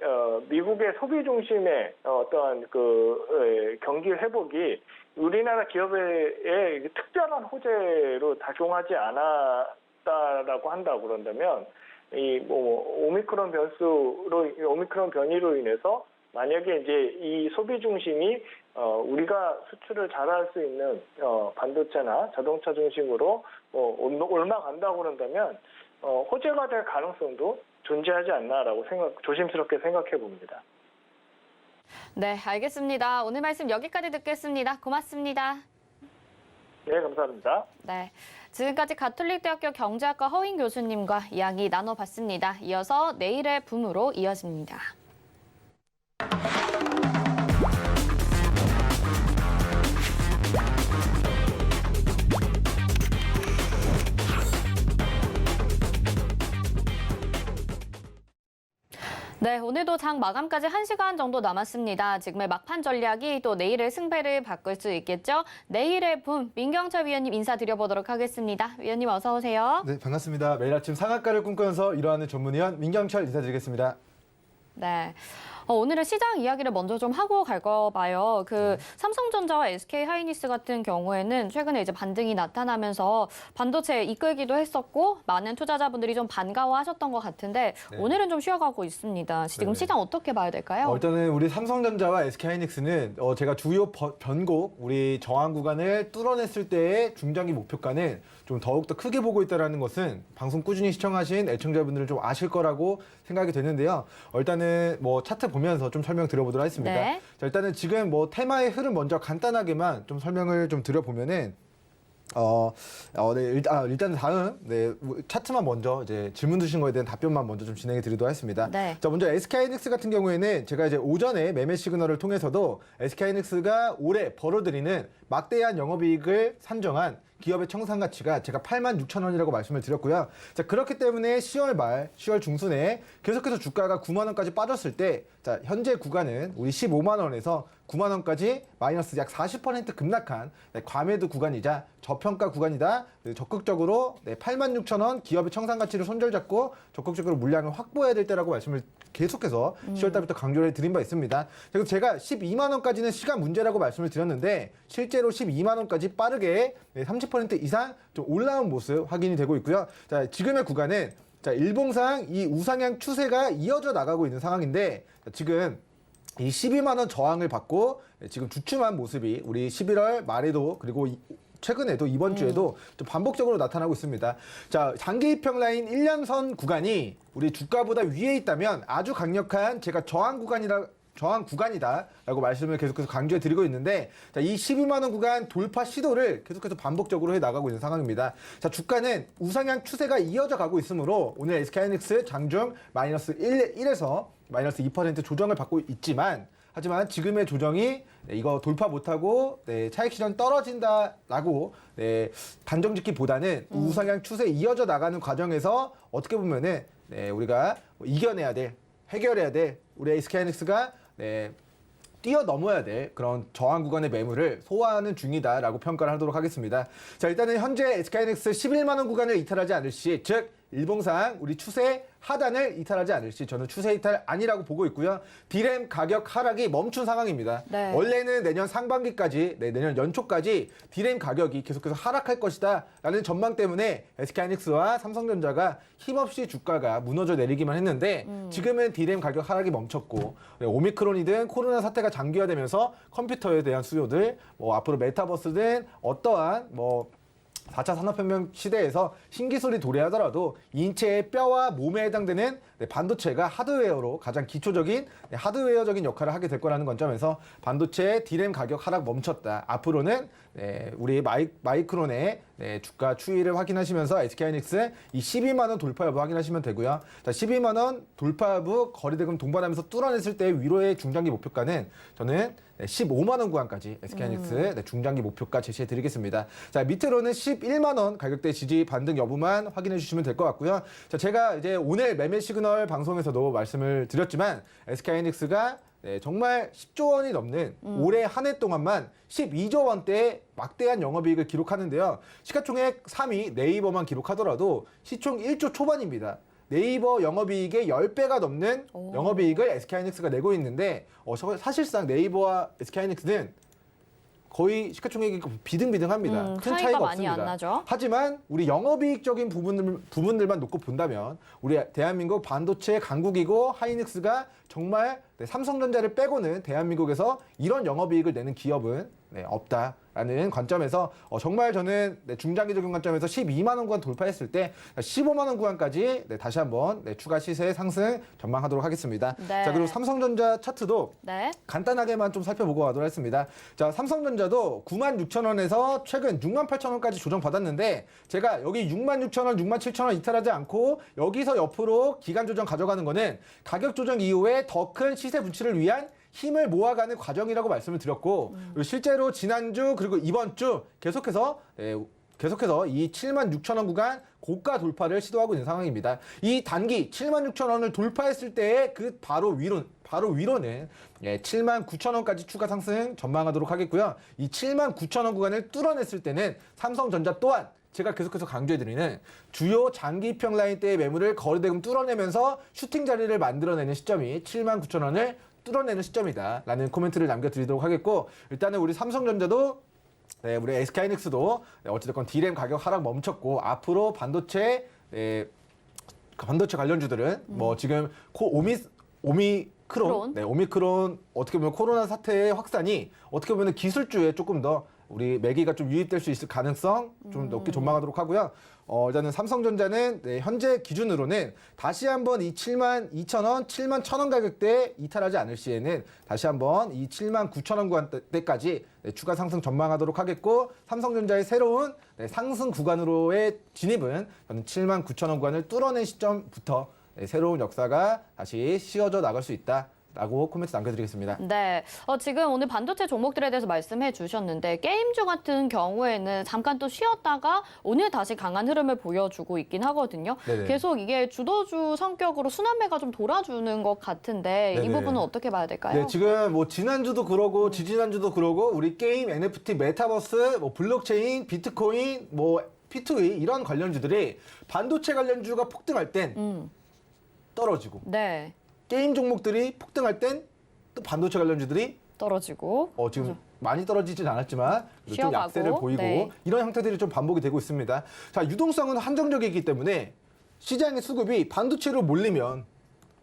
Speaker 5: 미국의 소비 중심의 어떠한 경기 회복이 우리나라 기업에 특별한 호재로 작용하지 않았다라고 한다고 그런다면 오미크론 변이로 인해서 만약에 이제 이 소비 중심이 우리가 수출을 잘할 수 있는 반도체나 자동차 중심으로 올라간다고 그런다면 호재가 될 가능성도 존재하지 않나라고 조심스럽게 생각해 봅니다.
Speaker 2: 네, 알겠습니다. 오늘 말씀 여기까지 듣겠습니다. 고맙습니다.
Speaker 5: 네, 감사합니다.
Speaker 2: 네, 지금까지 가톨릭대학교 경제학과 허인 교수님과 이야기 나눠봤습니다. 이어서 내일의 붐으로 이어집니다. 네, 오늘도 장 마감까지 1시간 정도 남았습니다. 지금의 막판 전략이 또 내일의 승패를 바꿀 수 있겠죠? 내일의 붐, 민경철 위원님 인사드려보도록 하겠습니다. 위원님 어서 오세요.
Speaker 6: 네, 반갑습니다. 매일 아침 상한가를 꿈꾸면서 일어나는 전문위원 민경철 인사드리겠습니다.
Speaker 2: 네, 오늘은 시장 이야기를 먼저 좀 하고 갈까 봐요. 삼성전자와 SK하이닉스 같은 경우에는 최근에 이제 반등이 나타나면서 반도체 이끌기도 했었고 많은 투자자분들이 좀 반가워하셨던 것 같은데
Speaker 6: 네.
Speaker 2: 오늘은 좀 쉬어가고 있습니다. 지금
Speaker 6: 네.
Speaker 2: 시장 어떻게 봐야 될까요?
Speaker 6: 일단은 우리 삼성전자와 SK하이닉스는 제가 주요 변곡, 우리 저항 구간을 뚫어냈을 때의 중장기 목표가는 좀 더욱더 크게 보고 있다는 것은 방송 꾸준히 시청하신 애청자분들은 좀 아실 거라고 생각이 되는데요. 일단은 뭐 차트 보면서 좀 설명드려보도록 하겠습니다.
Speaker 2: 네.
Speaker 6: 자, 일단은 지금 뭐 테마의 흐름 먼저 간단하게만 좀 설명을 좀 드려보면은 일단 다음 차트만 먼저 이제 질문 주신 거에 대한 답변만 먼저 좀 진행해 드리도록 하겠습니다.
Speaker 2: 네.
Speaker 6: 자, 먼저 SK하이닉스 같은 경우에는 제가 이제 오전에 매매 시그널을 통해서도 SK하이닉스가 올해 벌어들이는 막대한 영업이익을 산정한 기업의 청산 가치가 제가 86,000원이라고 말씀을 드렸고요. 자, 그렇기 때문에 10월 말, 10월 중순에 계속해서 주가가 9만 원까지 빠졌을 때, 자, 현재 구간은 우리 15만 원에서 9만 원까지 마이너스 약 40% 급락한 과매도 구간이자 저평가 구간이다. 적극적으로 86,000원 기업의 청산 가치를 손절잡고 적극적으로 물량을 확보해야 될 때라고 말씀을 계속해서 10월 달부터 강조를 드린 바 있습니다. 그리고 제가 12만 원까지는 시간 문제라고 말씀을 드렸는데 실제로 12만 원까지 빠르게 30% 이상 좀 올라온 모습 확인이 되고 있고요. 자, 지금의 구간은 자, 일봉상 이 우상향 추세가 이어져 나가고 있는 상황인데 지금 이 12만 원 저항을 받고 지금 주춤한 모습이 우리 11월 말에도 그리고 최근에도 이번 주에도 좀 반복적으로 나타나고 있습니다. 자, 장기 이평 라인 1년선 구간이 우리 주가보다 위에 있다면 아주 강력한 제가 저항 구간이다라고 말씀을 계속해서 강조해 드리고 있는데 자, 이 12만 원 구간 돌파 시도를 계속해서 반복적으로 해 나가고 있는 상황입니다. 자, 주가는 우상향 추세가 이어져 가고 있으므로 오늘 SK하이닉스 장중 마이너스 1에서 마이너스 2% 조정을 받고 있지만 하지만 지금의 조정이 이거 돌파 못하고 차익 실현 떨어진다라고 단정짓기보다는 우상향 추세 이어져 나가는 과정에서 어떻게 보면은 우리가 이겨내야 될, 해결해야 될 우리 SK하이닉스가 뛰어넘어야 될 그런 저항 구간의 매물을 소화하는 중이다라고 평가를 하도록 하겠습니다. 자, 일단은 현재 SK하이닉스 11만 원 구간을 이탈하지 않을 시, 즉 일봉상 우리 추세 하단을 이탈하지 않을 시 저는 추세 이탈 아니라고 보고 있고요. 디램 가격 하락이 멈춘 상황입니다.
Speaker 2: 네.
Speaker 6: 원래는 내년 상반기까지, 내년 연초까지 디램 가격이 계속해서 하락할 것이다 라는 전망 때문에 SK하이닉스와 삼성전자가 힘없이 주가가 무너져 내리기만 했는데 지금은 디램 가격 하락이 멈췄고 오미크론이든 코로나 사태가 장기화되면서 컴퓨터에 대한 수요들, 뭐 앞으로 메타버스든 어떠한 4차 산업혁명 시대에서 신기술이 도래하더라도 인체의 뼈와 몸에 해당되는 반도체가 하드웨어로 가장 기초적인 하드웨어적인 역할을 하게 될 거라는 관점에서 반도체 디램 가격 하락 멈췄다. 앞으로는 우리 마이크론의 주가 추이를 확인하시면서 SK하이닉스 이 12만 원 돌파 여부 확인하시면 되고요. 자, 12만 원 돌파 여부 거리대금 동반하면서 뚫어냈을 때 위로의 중장기 목표가는 저는 15만 원 구간까지 SK하이닉스 중장기 목표가 제시해 드리겠습니다. 자, 밑으로는 11만 원 가격대 지지 반등 여부만 확인해 주시면 될 것 같고요. 자, 제가 이제 오늘 매매 시그널 방송에서도 말씀을 드렸지만 SK하이닉스가 정말 10조 원이 넘는 올해 한 해 동안만 12조 원대의 막대한 영업이익을 기록하는데요. 시가총액 3위 네이버만 기록하더라도 시총 1조 초반입니다. 네이버 영업이익의 10배가 넘는 영업이익을 SK하이닉스가 내고 있는데 사실상 네이버와 SK하이닉스는 거의 시가총액이 비등비등합니다. 큰 차이가
Speaker 2: 많이
Speaker 6: 없습니다.
Speaker 2: 안 나죠.
Speaker 6: 하지만 우리 영업이익적인 부분들만 놓고 본다면 우리 대한민국 반도체 강국이고 하이닉스가 정말 삼성전자를 빼고는 대한민국에서 이런 영업이익을 내는 기업은 없다라는 관점에서 정말 저는 중장기적인 관점에서 12만 원 구간 돌파했을 때 15만 원 구간까지 다시 한번 추가 시세 상승 전망하도록 하겠습니다.
Speaker 2: 네.
Speaker 6: 자, 그리고 삼성전자 차트도
Speaker 2: 네.
Speaker 6: 간단하게만 좀 살펴보고 가도록 하겠습니다. 자, 삼성전자도 96,000원에서 최근 68,000원까지 조정받았는데 제가 여기 66,000원, 67,000원 이탈하지 않고 여기서 옆으로 기간 조정 가져가는 거는 가격 조정 이후에 더 큰 시세 분출을 위한 힘을 모아가는 과정이라고 말씀을 드렸고 그리고 실제로 지난주 그리고 이번 주 계속해서 이 76,000원 구간 고가 돌파를 시도하고 있는 상황입니다. 이 단기 76,000원을 돌파했을 때의 그 바로 위로는 79,000원까지 추가 상승 전망하도록 하겠고요. 이 79,000원 구간을 뚫어냈을 때는 삼성전자 또한 제가 계속해서 강조해드리는 주요 장기평 라인대의 매물을 거리대금 뚫어내면서 슈팅 자리를 만들어내는 시점이 79,000원을 뚫어내는 시점이다라는 코멘트를 남겨드리도록 하겠고 일단은 우리 삼성전자도 네, 우리 SK하이닉스도 어찌됐건 D램 가격 하락 멈췄고 앞으로 반도체 관련주들은 뭐 지금 오미크론 어떻게 보면 코로나 사태의 확산이 어떻게 보면 기술주에 조금 더 우리 매기가 좀 유입될 수 있을 가능성 좀 높게 전망하도록 하고요. 일단은 삼성전자는 현재 기준으로는 다시 한번 이 72,000원, 71,000원 가격대에 이탈하지 않을 시에는 다시 한번 이 79,000원 구간대까지 추가 상승 전망하도록 하겠고 삼성전자의 새로운 상승 구간으로의 진입은 저는 79,000원 구간을 뚫어낸 시점부터 새로운 역사가 다시 씌워져 나갈 수 있다라고 코멘트 남겨드리겠습니다.
Speaker 2: 네, 지금 오늘 반도체 종목들에 대해서 말씀해 주셨는데 게임주 같은 경우에는 잠깐 또 쉬었다가 오늘 다시 강한 흐름을 보여주고 있긴 하거든요.
Speaker 6: 네네.
Speaker 2: 계속 이게 주도주 성격으로 순환매가 좀 돌아주는 것 같은데 이
Speaker 6: 네네.
Speaker 2: 부분은 어떻게 봐야 될까요?
Speaker 6: 네, 지금 뭐 지난주도 그러고 지지난주도 그러고 우리 게임, NFT, 메타버스, 뭐 블록체인, 비트코인, 뭐 P2E 이런 관련주들이 반도체 관련주가 폭등할 땐 떨어지고
Speaker 2: 네,
Speaker 6: 게임 종목들이 폭등할 땐 또 반도체 관련주들이
Speaker 2: 떨어지고.
Speaker 6: 지금 많이 떨어지진 않았지만 좀
Speaker 2: 쉬어가고,
Speaker 6: 약세를 보이고
Speaker 2: 네.
Speaker 6: 이런 형태들이 좀 반복이 되고 있습니다. 자, 유동성은 한정적이기 때문에 시장의 수급이 반도체로 몰리면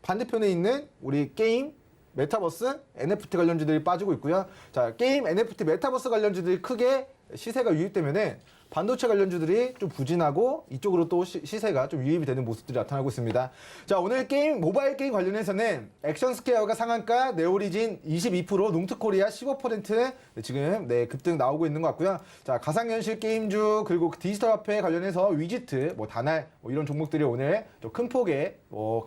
Speaker 6: 반대편에 있는 우리 게임, 메타버스, NFT 관련주들이 빠지고 있고요. 자, 게임, NFT, 메타버스 관련주들이 크게 시세가 유입되면은 반도체 관련주들이 좀 부진하고 이쪽으로 또 시세가 좀 유입이 되는 모습들이 나타나고 있습니다. 자, 오늘 모바일 게임 관련해서는 액션스퀘어가 상한가, 네오리진 22%, 농트코리아 15% 지금 급등 나오고 있는 것 같고요. 자, 가상현실 게임주 그리고 디지털 화폐 관련해서 위지트, 다날 이런 종목들이 오늘 좀 큰 폭의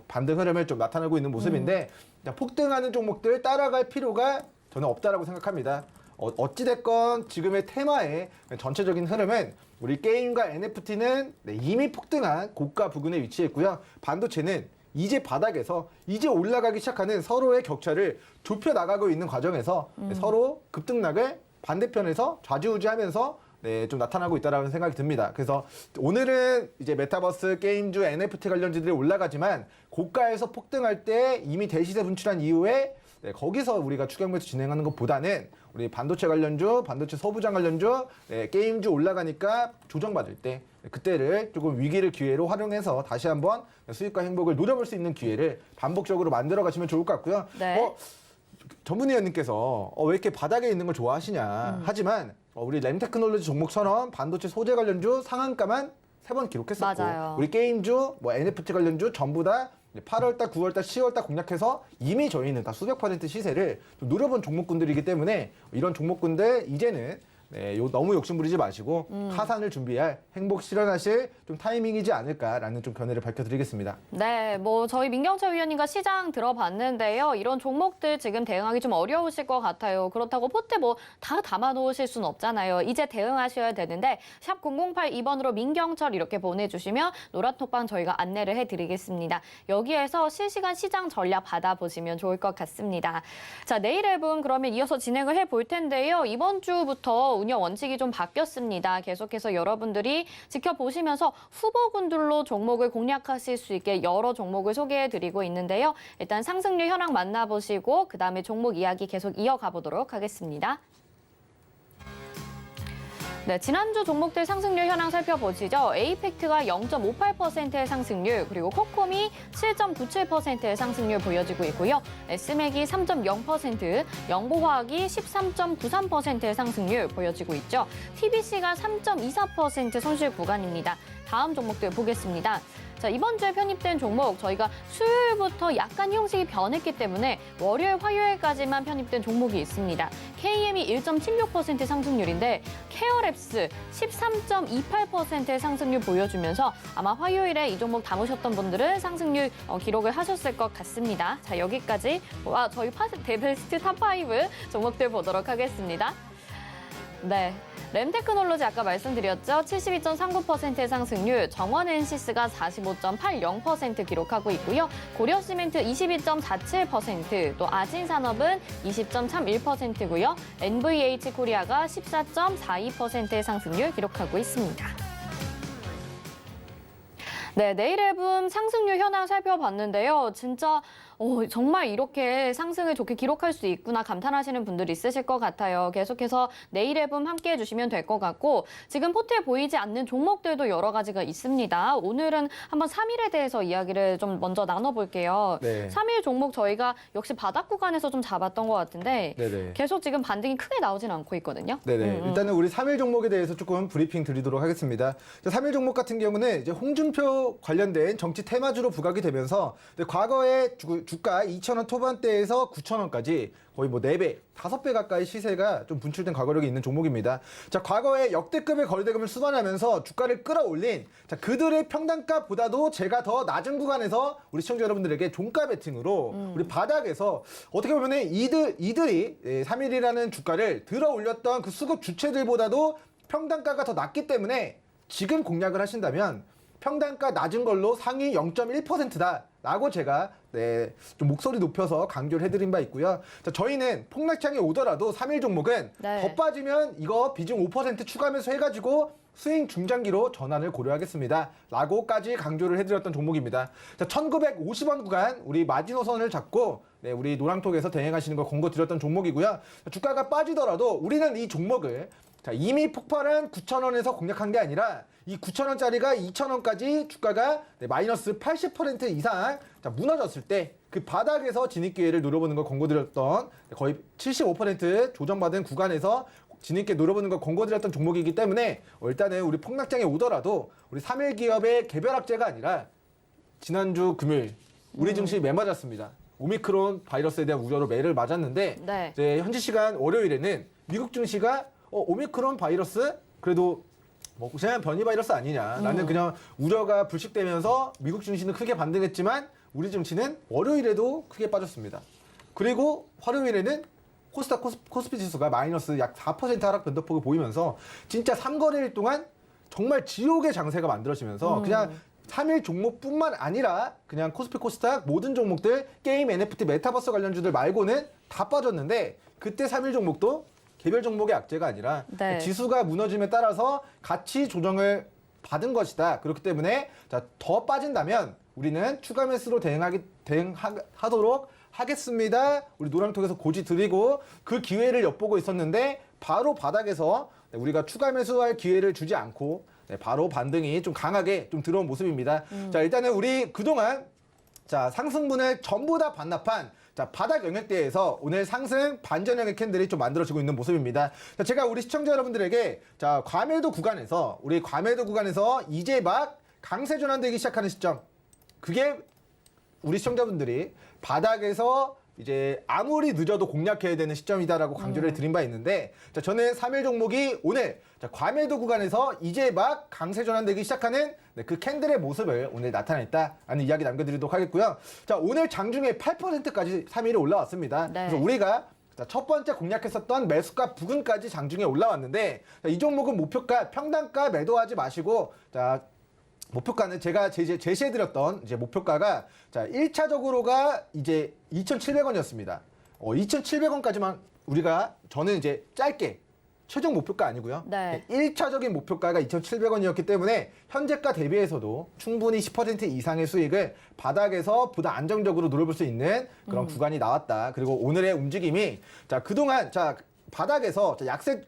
Speaker 6: 반등 흐름을 좀 나타내고 있는 모습인데 자, 폭등하는 종목들 따라갈 필요가 저는 없다라고 생각합니다. 어찌됐건 지금의 테마의 전체적인 흐름은 우리 게임과 NFT는 이미 폭등한 고가 부근에 위치해 있고요. 반도체는 이제 바닥에서 이제 올라가기 시작하는 서로의 격차를 좁혀 나가고 있는 과정에서 서로 급등락을 반대편에서 좌지우지하면서 좀 나타나고 있다는 생각이 듭니다. 그래서 오늘은 이제 메타버스, 게임주, NFT 관련주들이 올라가지만 고가에서 폭등할 때 이미 대시세 분출한 이후에 거기서 우리가 추격 매수 진행하는 것보다는 우리 반도체 관련주, 반도체 소부장 관련주, 게임주 올라가니까 조정받을 때 그때를 조금 위기를 기회로 활용해서 다시 한번 수익과 행복을 노려볼 수 있는 기회를 반복적으로 만들어 가시면 좋을 것 같고요.
Speaker 2: 네.
Speaker 6: 전문의 의원님께서 왜 이렇게 바닥에 있는 걸 좋아하시냐. 하지만 우리 램테크놀로지 종목처럼 반도체 소재 관련주 상한가만 3번 기록했었고
Speaker 2: 맞아요.
Speaker 6: 우리 게임주, NFT 관련주 전부 다 8월달, 9월달, 10월달 공략해서 이미 저희는 다 수백 % 시세를 좀 노려본 종목군들이기 때문에 이런 종목군들 이제는 너무 욕심부리지 마시고 하산을 준비할 행복 실현하실 좀 타이밍이지 않을까라는 좀 견해를 밝혀드리겠습니다.
Speaker 2: 네, 저희 민경철 위원님과 시장 들어봤는데요. 이런 종목들 지금 대응하기 좀 어려우실 것 같아요. 그렇다고 포트 다 담아놓으실 수는 없잖아요. 이제 대응하셔야 되는데 샵 0082번으로 민경철 이렇게 보내주시면 노란톡방 저희가 안내를 해드리겠습니다. 여기에서 실시간 시장 전략 받아보시면 좋을 것 같습니다. 자, 내일 앱은 그러면 이어서 진행을 해볼 텐데요. 이번 주부터 운영 원칙이 좀 바뀌었습니다. 계속해서 여러분들이 지켜보시면서 후보군들로 종목을 공략하실 수 있게 여러 종목을 소개해드리고 있는데요. 일단 상승률 현황 만나보시고 그다음에 종목 이야기 계속 이어가 보도록 하겠습니다. 네, 지난주 종목들 상승률 현황 살펴보시죠. 에이펙트가 0.58%의 상승률, 그리고 코콤이 7.97%의 상승률 보여지고 있고요. 에스맥이 3.0%, 영보화학이 13.93%의 상승률 보여지고 있죠. TBC가 3.24% 손실 구간입니다. 다음 종목들 보겠습니다. 자, 이번 주에 편입된 종목 저희가 수요일부터 약간 형식이 변했기 때문에 월요일, 화요일까지만 편입된 종목이 있습니다. KM이 1.76% 상승률인데 케어랩스 13.28%의 상승률 보여주면서 아마 화요일에 이 종목 담으셨던 분들은 상승률 기록을 하셨을 것 같습니다. 자, 여기까지 저희 데베스트 탑5 종목들 보도록 하겠습니다. 네. 램테크놀로지 아까 말씀드렸죠. 72.39%의 상승률, 정원엔시스가 45.80% 기록하고 있고요. 고려시멘트 22.47%, 또 아진산업은 20.31%고요. NVH코리아가 14.42%의 상승률 기록하고 있습니다. 네, 내일 앱은 상승률 현황 살펴봤는데요. 진짜 정말 이렇게 상승을 좋게 기록할 수 있구나 감탄하시는 분들이 있으실 것 같아요. 계속해서 내일의 붐 함께해 주시면 될 것 같고 지금 포트에 보이지 않는 종목들도 여러 가지가 있습니다. 오늘은 한번 3일에 대해서 이야기를 좀 먼저 나눠볼게요.
Speaker 6: 네.
Speaker 2: 3일 종목 저희가 역시 바닥 구간에서 좀 잡았던 것 같은데
Speaker 6: 네네.
Speaker 2: 계속 지금 반등이 크게 나오진 않고 있거든요.
Speaker 6: 네네. 일단은 우리 3일 종목에 대해서 조금 브리핑 드리도록 하겠습니다. 3일 종목 같은 경우는 이제 홍준표 관련된 정치 테마주로 부각이 되면서 과거에 주가 2,000원 토반대에서 9,000원까지 거의 뭐 4배, 5배 가까이 시세가 좀 분출된 과거력이 있는 종목입니다. 자, 과거에 역대급의 거래대금을 수반하면서 주가를 끌어올린 그들의 평단가보다도 제가 더 낮은 구간에서 우리 시청자 여러분들에게 종가 베팅으로 우리 바닥에서 어떻게 보면 이들이 3일이라는 주가를 들어 올렸던 그 수급 주체들보다도 평단가가 더 낮기 때문에 지금 공략을 하신다면 평단가 낮은 걸로 상위 0.1%다. 라고 제가 좀 목소리 높여서 강조를 해드린 바 있고요. 자, 저희는 폭락장이 오더라도 3일 종목은 더 빠지면 이거 비중 5% 추가 매수해가지고 스윙 중장기로 전환을 고려하겠습니다. 라고까지 강조를 해드렸던 종목입니다. 자, 1950원 구간 우리 마지노선을 잡고 우리 노랑톡에서 대행하시는 걸 권고드렸던 종목이고요. 자, 주가가 빠지더라도 우리는 이 종목을 이미 폭발한 9,000원에서 공략한 게 아니라 이 9,000원짜리가 2,000원까지 주가가 마이너스 80% 이상 무너졌을 때 그 바닥에서 진입 기회를 노려보는 걸 권고드렸던 거의 75% 조정받은 구간에서 진입기회 노려보는 걸 권고드렸던 종목이기 때문에 일단은 우리 폭락장에 오더라도 우리 3일 기업의 개별 악재가 아니라 지난주 금요일 우리 증시 매 맞았습니다. 오미크론 바이러스에 대한 우려로 매를 맞았는데 이제 현지 시간 월요일에는 미국 증시가 오미크론 바이러스 그래도 뭐 그냥 변이 바이러스 아니냐. 나는 그냥 우려가 불식되면서 미국 증시는 크게 반등했지만 우리 증시는 월요일에도 크게 빠졌습니다. 그리고 화요일에는 코스닥 코스피 지수가 마이너스 약 4% 하락 변동폭을 보이면서 진짜 3거래일 동안 정말 지옥의 장세가 만들어지면서 그냥 3일 종목뿐만 아니라 그냥 코스피 코스닥 모든 종목들 게임, NFT, 메타버스 관련주들 말고는 다 빠졌는데 그때 3일 종목도 개별 종목의 악재가 아니라 지수가 무너짐에 따라서 같이 조정을 받은 것이다. 그렇기 때문에 더 빠진다면 우리는 추가 매수로 대응하도록 하겠습니다. 우리 노랑톡에서 고지 드리고 그 기회를 엿보고 있었는데 바로 바닥에서 우리가 추가 매수할 기회를 주지 않고 바로 반등이 좀 강하게 좀 들어온 모습입니다. 자, 일단은 우리 그동안 상승분을 전부 다 반납한 바닥 영역대에서 오늘 상승 반전 영역 캔들이 좀 만들어지고 있는 모습입니다. 제가 우리 시청자 여러분들에게 과매도 구간에서 이제 막 강세 전환되기 시작하는 시점 그게 우리 시청자분들이 바닥에서 이제 아무리 늦어도 공략해야 되는 시점이다라고 강조를 드린 바 있는데 저는 3일 종목이 오늘 과매도 구간에서 이제 막 강세 전환되기 시작하는 그 캔들의 모습을 오늘 나타냈다라는 이야기 남겨드리도록 하겠고요. 자, 오늘 장중에 8%까지 3일이 올라왔습니다. 그래서 우리가 첫 번째 공략했었던 매수가 부근까지 장중에 올라왔는데 이 종목은 목표가 평단가 매도하지 마시고 목표가는 제가 제시해드렸던 이제 목표가가 1차적으로가 이제 2,700원이었습니다. 2,700원까지만 저는 이제 짧게 최종 목표가 아니고요. 1차적인 목표가가 2,700원이었기 때문에 현재가 대비해서도 충분히 10% 이상의 수익을 바닥에서 보다 안정적으로 노려볼 수 있는 그런 구간이 나왔다. 그리고 오늘의 움직임이 그동안 바닥에서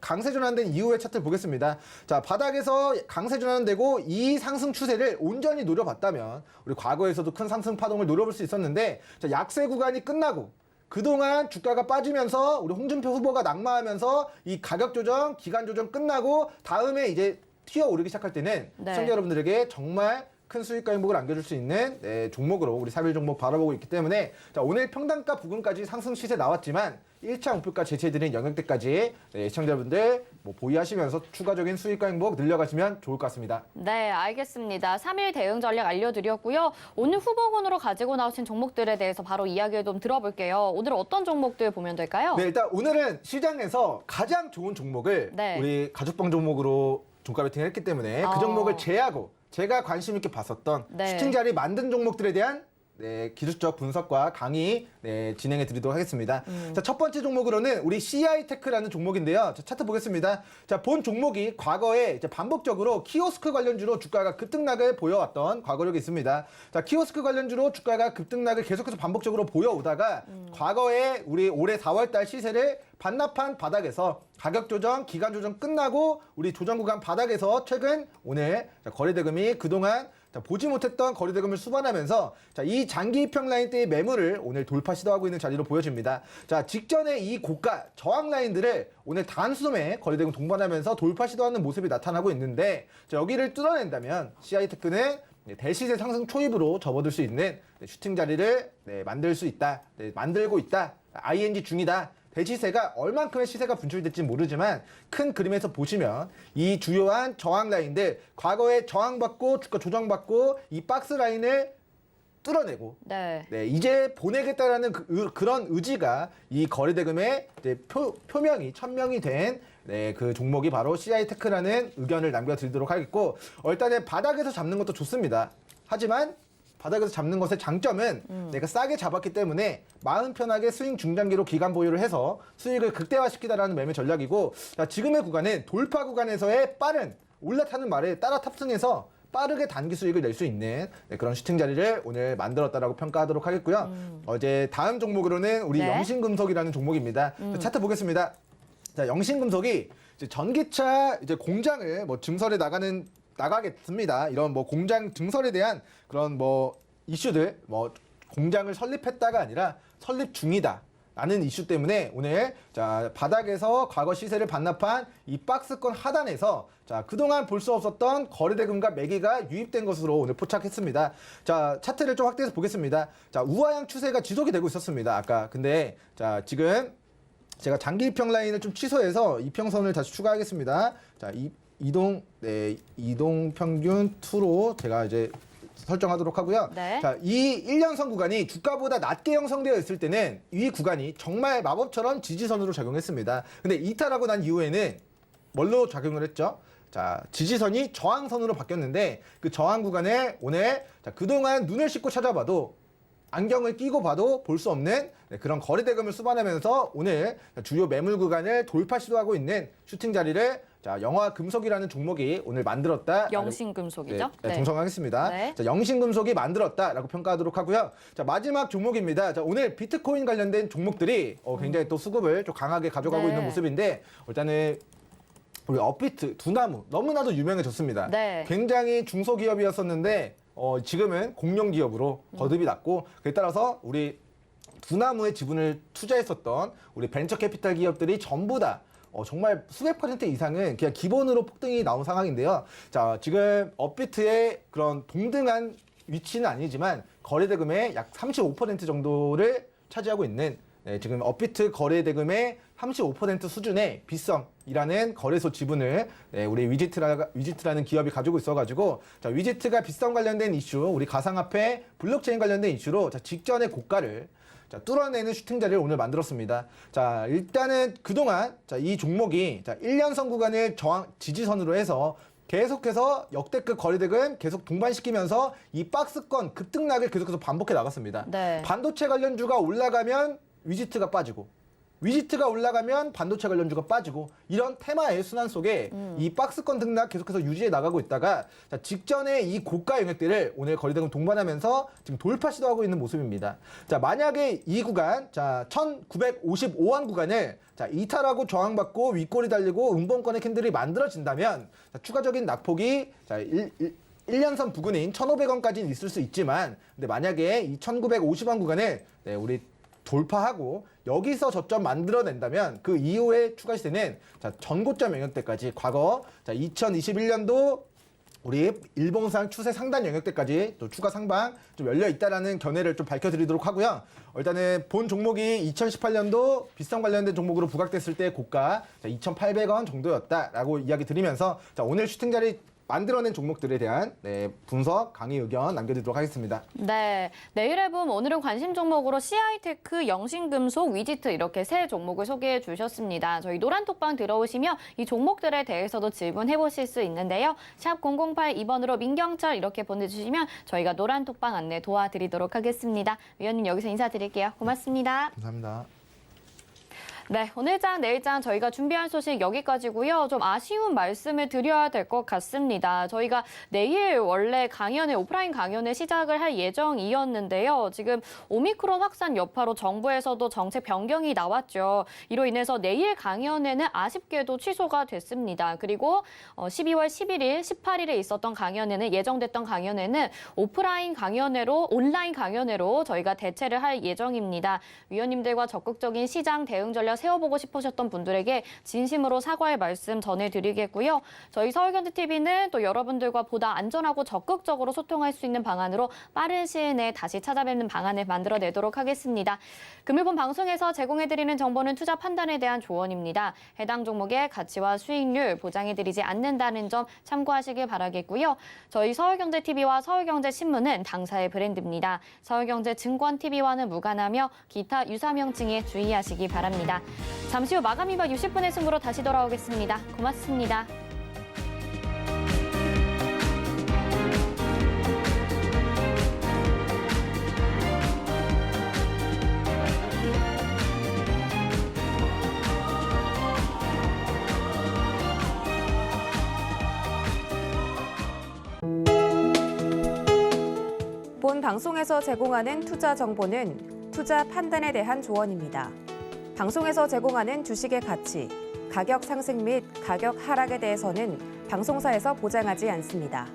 Speaker 6: 강세 전환된 이후의 차트를 보겠습니다. 바닥에서 강세 전환되고 이 상승 추세를 온전히 노려봤다면 우리 과거에서도 큰 상승 파동을 노려볼 수 있었는데 약세 구간이 끝나고 그동안 주가가 빠지면서 우리 홍준표 후보가 낙마하면서 이 가격 조정, 기간 조정 끝나고 다음에 이제 튀어오르기 시작할 때는 시청자 여러분들에게 정말 큰 수익과 행복을 안겨줄 수 있는 종목으로 우리 3일 종목 바라보고 있기 때문에 오늘 평단가 부근까지 상승 시세 나왔지만 1차 목표가 제시해드린 영역대까지 시청자분들 보유하시면서 추가적인 수익과 행복 늘려가시면 좋을 것 같습니다.
Speaker 2: 네, 알겠습니다. 3일 대응 전략 알려드렸고요. 오늘 후보군으로 가지고 나오신 종목들에 대해서 바로 이야기를 좀 들어볼게요. 오늘 어떤 종목들 보면 될까요?
Speaker 6: 네, 일단 오늘은 시장에서 가장 좋은 종목을 우리 가죽방 종목으로 종가 베팅을 했기 때문에 그 종목을 제하고 제가 관심 있게 봤었던 슈팅 자리 만든 종목들에 대한 네, 기술적 분석과 강의 네, 진행해 드리도록 하겠습니다. 자, 첫 번째 종목으로는 우리 CI테크라는 종목인데요. 자, 차트 보겠습니다. 자, 본 종목이 과거에 이제 반복적으로 키오스크 관련주로 주가가 급등락을 보여왔던 과거력이 있습니다. 자, 키오스크 관련주로 주가가 급등락을 계속해서 반복적으로 보여오다가 과거에 우리 올해 4월달 시세를 반납한 바닥에서 가격 조정, 기간 조정 끝나고 우리 조정 구간 바닥에서 최근 오늘 거래대금이 그동안 보지 못했던 거래대금을 수반하면서 자, 이 장기 입형 라인 때의 매물을 오늘 돌파 시도하고 있는 자리로 보여집니다. 자, 직전에 이 고가 저항 라인들을 오늘 단숨에 거래대금 동반하면서 돌파 시도하는 모습이 나타나고 있는데 자, 여기를 뚫어낸다면 CI테크는 대시세 상승 초입으로 접어들 수 있는 슈팅 자리를 만들 수 있다. 만들고 있다. ING 중이다. 대시세가 얼만큼의 시세가 분출될지는 모르지만 큰 그림에서 보시면 이 주요한 저항 라인들 과거에 저항받고 주가 조정받고 이 박스 라인을 뚫어내고
Speaker 2: 네.
Speaker 6: 네, 이제 보내겠다라는 그런 의지가 이 거래대금의 이제 표명이 천명이 된 네, 그 종목이 바로 CI테크라는 의견을 남겨드리도록 하겠고 일단은 바닥에서 잡는 것도 좋습니다. 하지만 바닥에서 잡는 것의 장점은 내가 싸게 잡았기 때문에 마음 편하게 스윙 중장기로 기간 보유를 해서 수익을 극대화시키다라는 매매 전략이고 자, 지금의 구간은 돌파 구간에서의 빠른 올라타는 말에 따라 탑승해서 빠르게 단기 수익을 낼 수 있는 네, 그런 슈팅 자리를 오늘 만들었다라고 평가하도록 하겠고요. 이제 다음 종목으로는 우리
Speaker 2: 네.
Speaker 6: 영신금속이라는 종목입니다. 자, 차트 보겠습니다. 자, 영신금속이 이제 전기차 이제 공장을 뭐 증설해 나가겠습니다. 이런 뭐 공장 증설에 대한 그런 뭐 이슈들, 뭐 공장을 설립했다가 아니라 설립 중이다. 라는 이슈 때문에 오늘 자, 바닥에서 과거 시세를 반납한 이 박스권 하단에서 자, 그동안 볼 수 없었던 거래대금과 매기가 유입된 것으로 오늘 포착했습니다. 자, 차트를 좀 확대해서 보겠습니다. 자, 우하향 추세가 지속이 되고 있었습니다. 아까. 근데 자, 지금 제가 장기 입형 라인을 좀 취소해서 이평선을 다시 추가하겠습니다. 자, 이동 평균 2로 제가 이제 설정하도록 하고요.
Speaker 2: 네.
Speaker 6: 자, 이 1년선 구간이 주가보다 낮게 형성되어 있을 때는 이 구간이 정말 마법처럼 지지선으로 작용했습니다. 근데 이탈하고 난 이후에는 뭘로 작용을 했죠? 자, 지지선이 저항선으로 바뀌었는데 그 저항 구간에 오늘 자, 그동안 눈을 씻고 찾아봐도 안경을 끼고 봐도 볼 수 없는 그런 거래대금을 수반하면서 오늘 주요 매물 구간을 돌파 시도하고 있는 슈팅 자리를 자, 영화금속이라는 종목이 오늘 만들었다.
Speaker 2: 영신금속이죠?
Speaker 6: 네, 정정하겠습니다.
Speaker 2: 네.
Speaker 6: 자, 영신금속이 만들었다라고 평가하도록 하고요. 자, 마지막 종목입니다. 자, 오늘 비트코인 관련된 종목들이 굉장히 또 수급을 좀 강하게 가져가고
Speaker 2: 네.
Speaker 6: 있는 모습인데 일단은 우리 업비트, 두나무 너무나도 유명해졌습니다.
Speaker 2: 네.
Speaker 6: 굉장히 중소기업이었었는데 지금은 공룡기업으로 거듭이 났고 그에 따라서 우리 두나무의 지분을 투자했었던 우리 벤처 캐피탈 기업들이 전부 다 정말 수백 % 이상은 그냥 기본으로 폭등이 나온 상황인데요. 자, 지금 업비트의 그런 동등한 위치는 아니지만 거래대금의 약 35% 정도를 차지하고 있는 네, 지금 업비트 거래대금의 35% 수준의 빗썸이라는 거래소 지분을 네, 우리 위지트라는 기업이 가지고 있어가지고 자, 위지트가 빗썸 관련된 이슈, 우리 가상화폐, 블록체인 관련된 이슈로 자, 직전의 고가를 자, 뚫어내는 슈팅 자리를 오늘 만들었습니다. 자, 일단은 그동안 자, 이 종목이 자, 1년선 구간을 지지선으로 해서 계속해서 역대급 거래대금 계속 동반시키면서 이 박스권 급등락을 계속해서 반복해 나갔습니다.
Speaker 2: 네.
Speaker 6: 반도체 관련주가 올라가면 위지트가 빠지고 위지트가 올라가면 반도체 관련주가 빠지고 이런 테마의 순환 속에 이 박스권 등락 계속해서 유지해 나가고 있다가 자, 직전에 이 고가 영역대를 오늘 거래대금 동반하면서 지금 돌파 시도하고 있는 모습입니다. 자, 만약에 이 구간 자 1955원 구간을 자, 이탈하고 저항받고 윗골이 달리고 음봉권의 캔들이 만들어진다면 자, 추가적인 낙폭이 자 1년선 부근인 1,500원까지는 있을 수 있지만 근데 만약에 이 1,950원 구간을 네, 우리 돌파하고 여기서 저점 만들어낸다면 그 이후에 추가 시세는 자, 전고점 영역대까지 과거 자, 2021년도 우리 일봉상 추세 상단 영역대까지 또 추가 상방 좀 열려 있다라는 견해를 좀 밝혀드리도록 하고요. 일단은 본 종목이 2018년도 빗썸 관련된 종목으로 부각됐을 때 고가 2,800원 정도였다라고 이야기 드리면서 자, 오늘 슈팅 자리 만들어낸 종목들에 대한 분석, 강의 의견 남겨드리도록 하겠습니다.
Speaker 2: 네, 내일의 붐 오늘은 관심 종목으로 CI테크, 영신금속, 위지트 이렇게 세 종목을 소개해 주셨습니다. 저희 노란톡방 들어오시면 이 종목들에 대해서도 질문해 보실 수 있는데요. 샵 008 2번으로 민경철 이렇게 보내주시면 저희가 노란톡방 안내 도와드리도록 하겠습니다. 위원님 여기서 인사드릴게요. 고맙습니다.
Speaker 6: 감사합니다.
Speaker 2: 네, 오늘장, 내일장 저희가 준비한 소식 여기까지고요. 좀 아쉬운 말씀을 드려야 될 것 같습니다. 저희가 내일 원래 오프라인 강연을 시작을 할 예정이었는데요. 지금 오미크론 확산 여파로 정부에서도 정책 변경이 나왔죠. 이로 인해서 내일 강연에는 아쉽게도 취소가 됐습니다. 그리고 12월 11일, 18일에 있었던 강연에는 예정됐던 강연에는 온라인 강연회로 저희가 대체를 할 예정입니다. 위원님들과 적극적인 시장 대응 전략 세워보고 싶으셨던 분들에게 진심으로 사과의 말씀 전해드리겠고요. 저희 서울경제TV는 또 여러분들과 보다 안전하고 적극적으로 소통할 수 있는 방안으로 빠른 시일 내에 다시 찾아뵙는 방안을 만들어내도록 하겠습니다. 금일본 방송에서 제공해드리는 정보는 투자 판단에 대한 조언입니다. 해당 종목의 가치와 수익률 보장해드리지 않는다는 점 참고하시길 바라겠고요. 저희 서울경제TV와 서울경제신문은 당사의 브랜드입니다. 서울경제증권TV와는 무관하며 기타 유사명칭에 주의하시기 바랍니다. 잠시 후 마감 이박 60분의 승부로 다시 돌아오겠습니다. 고맙습니다.
Speaker 1: 본 방송에서 제공하는 투자 정보는 투자 판단에 대한 조언입니다. 방송에서 제공하는 주식의 가치, 가격 상승 및 가격 하락에 대해서는 방송사에서 보장하지 않습니다.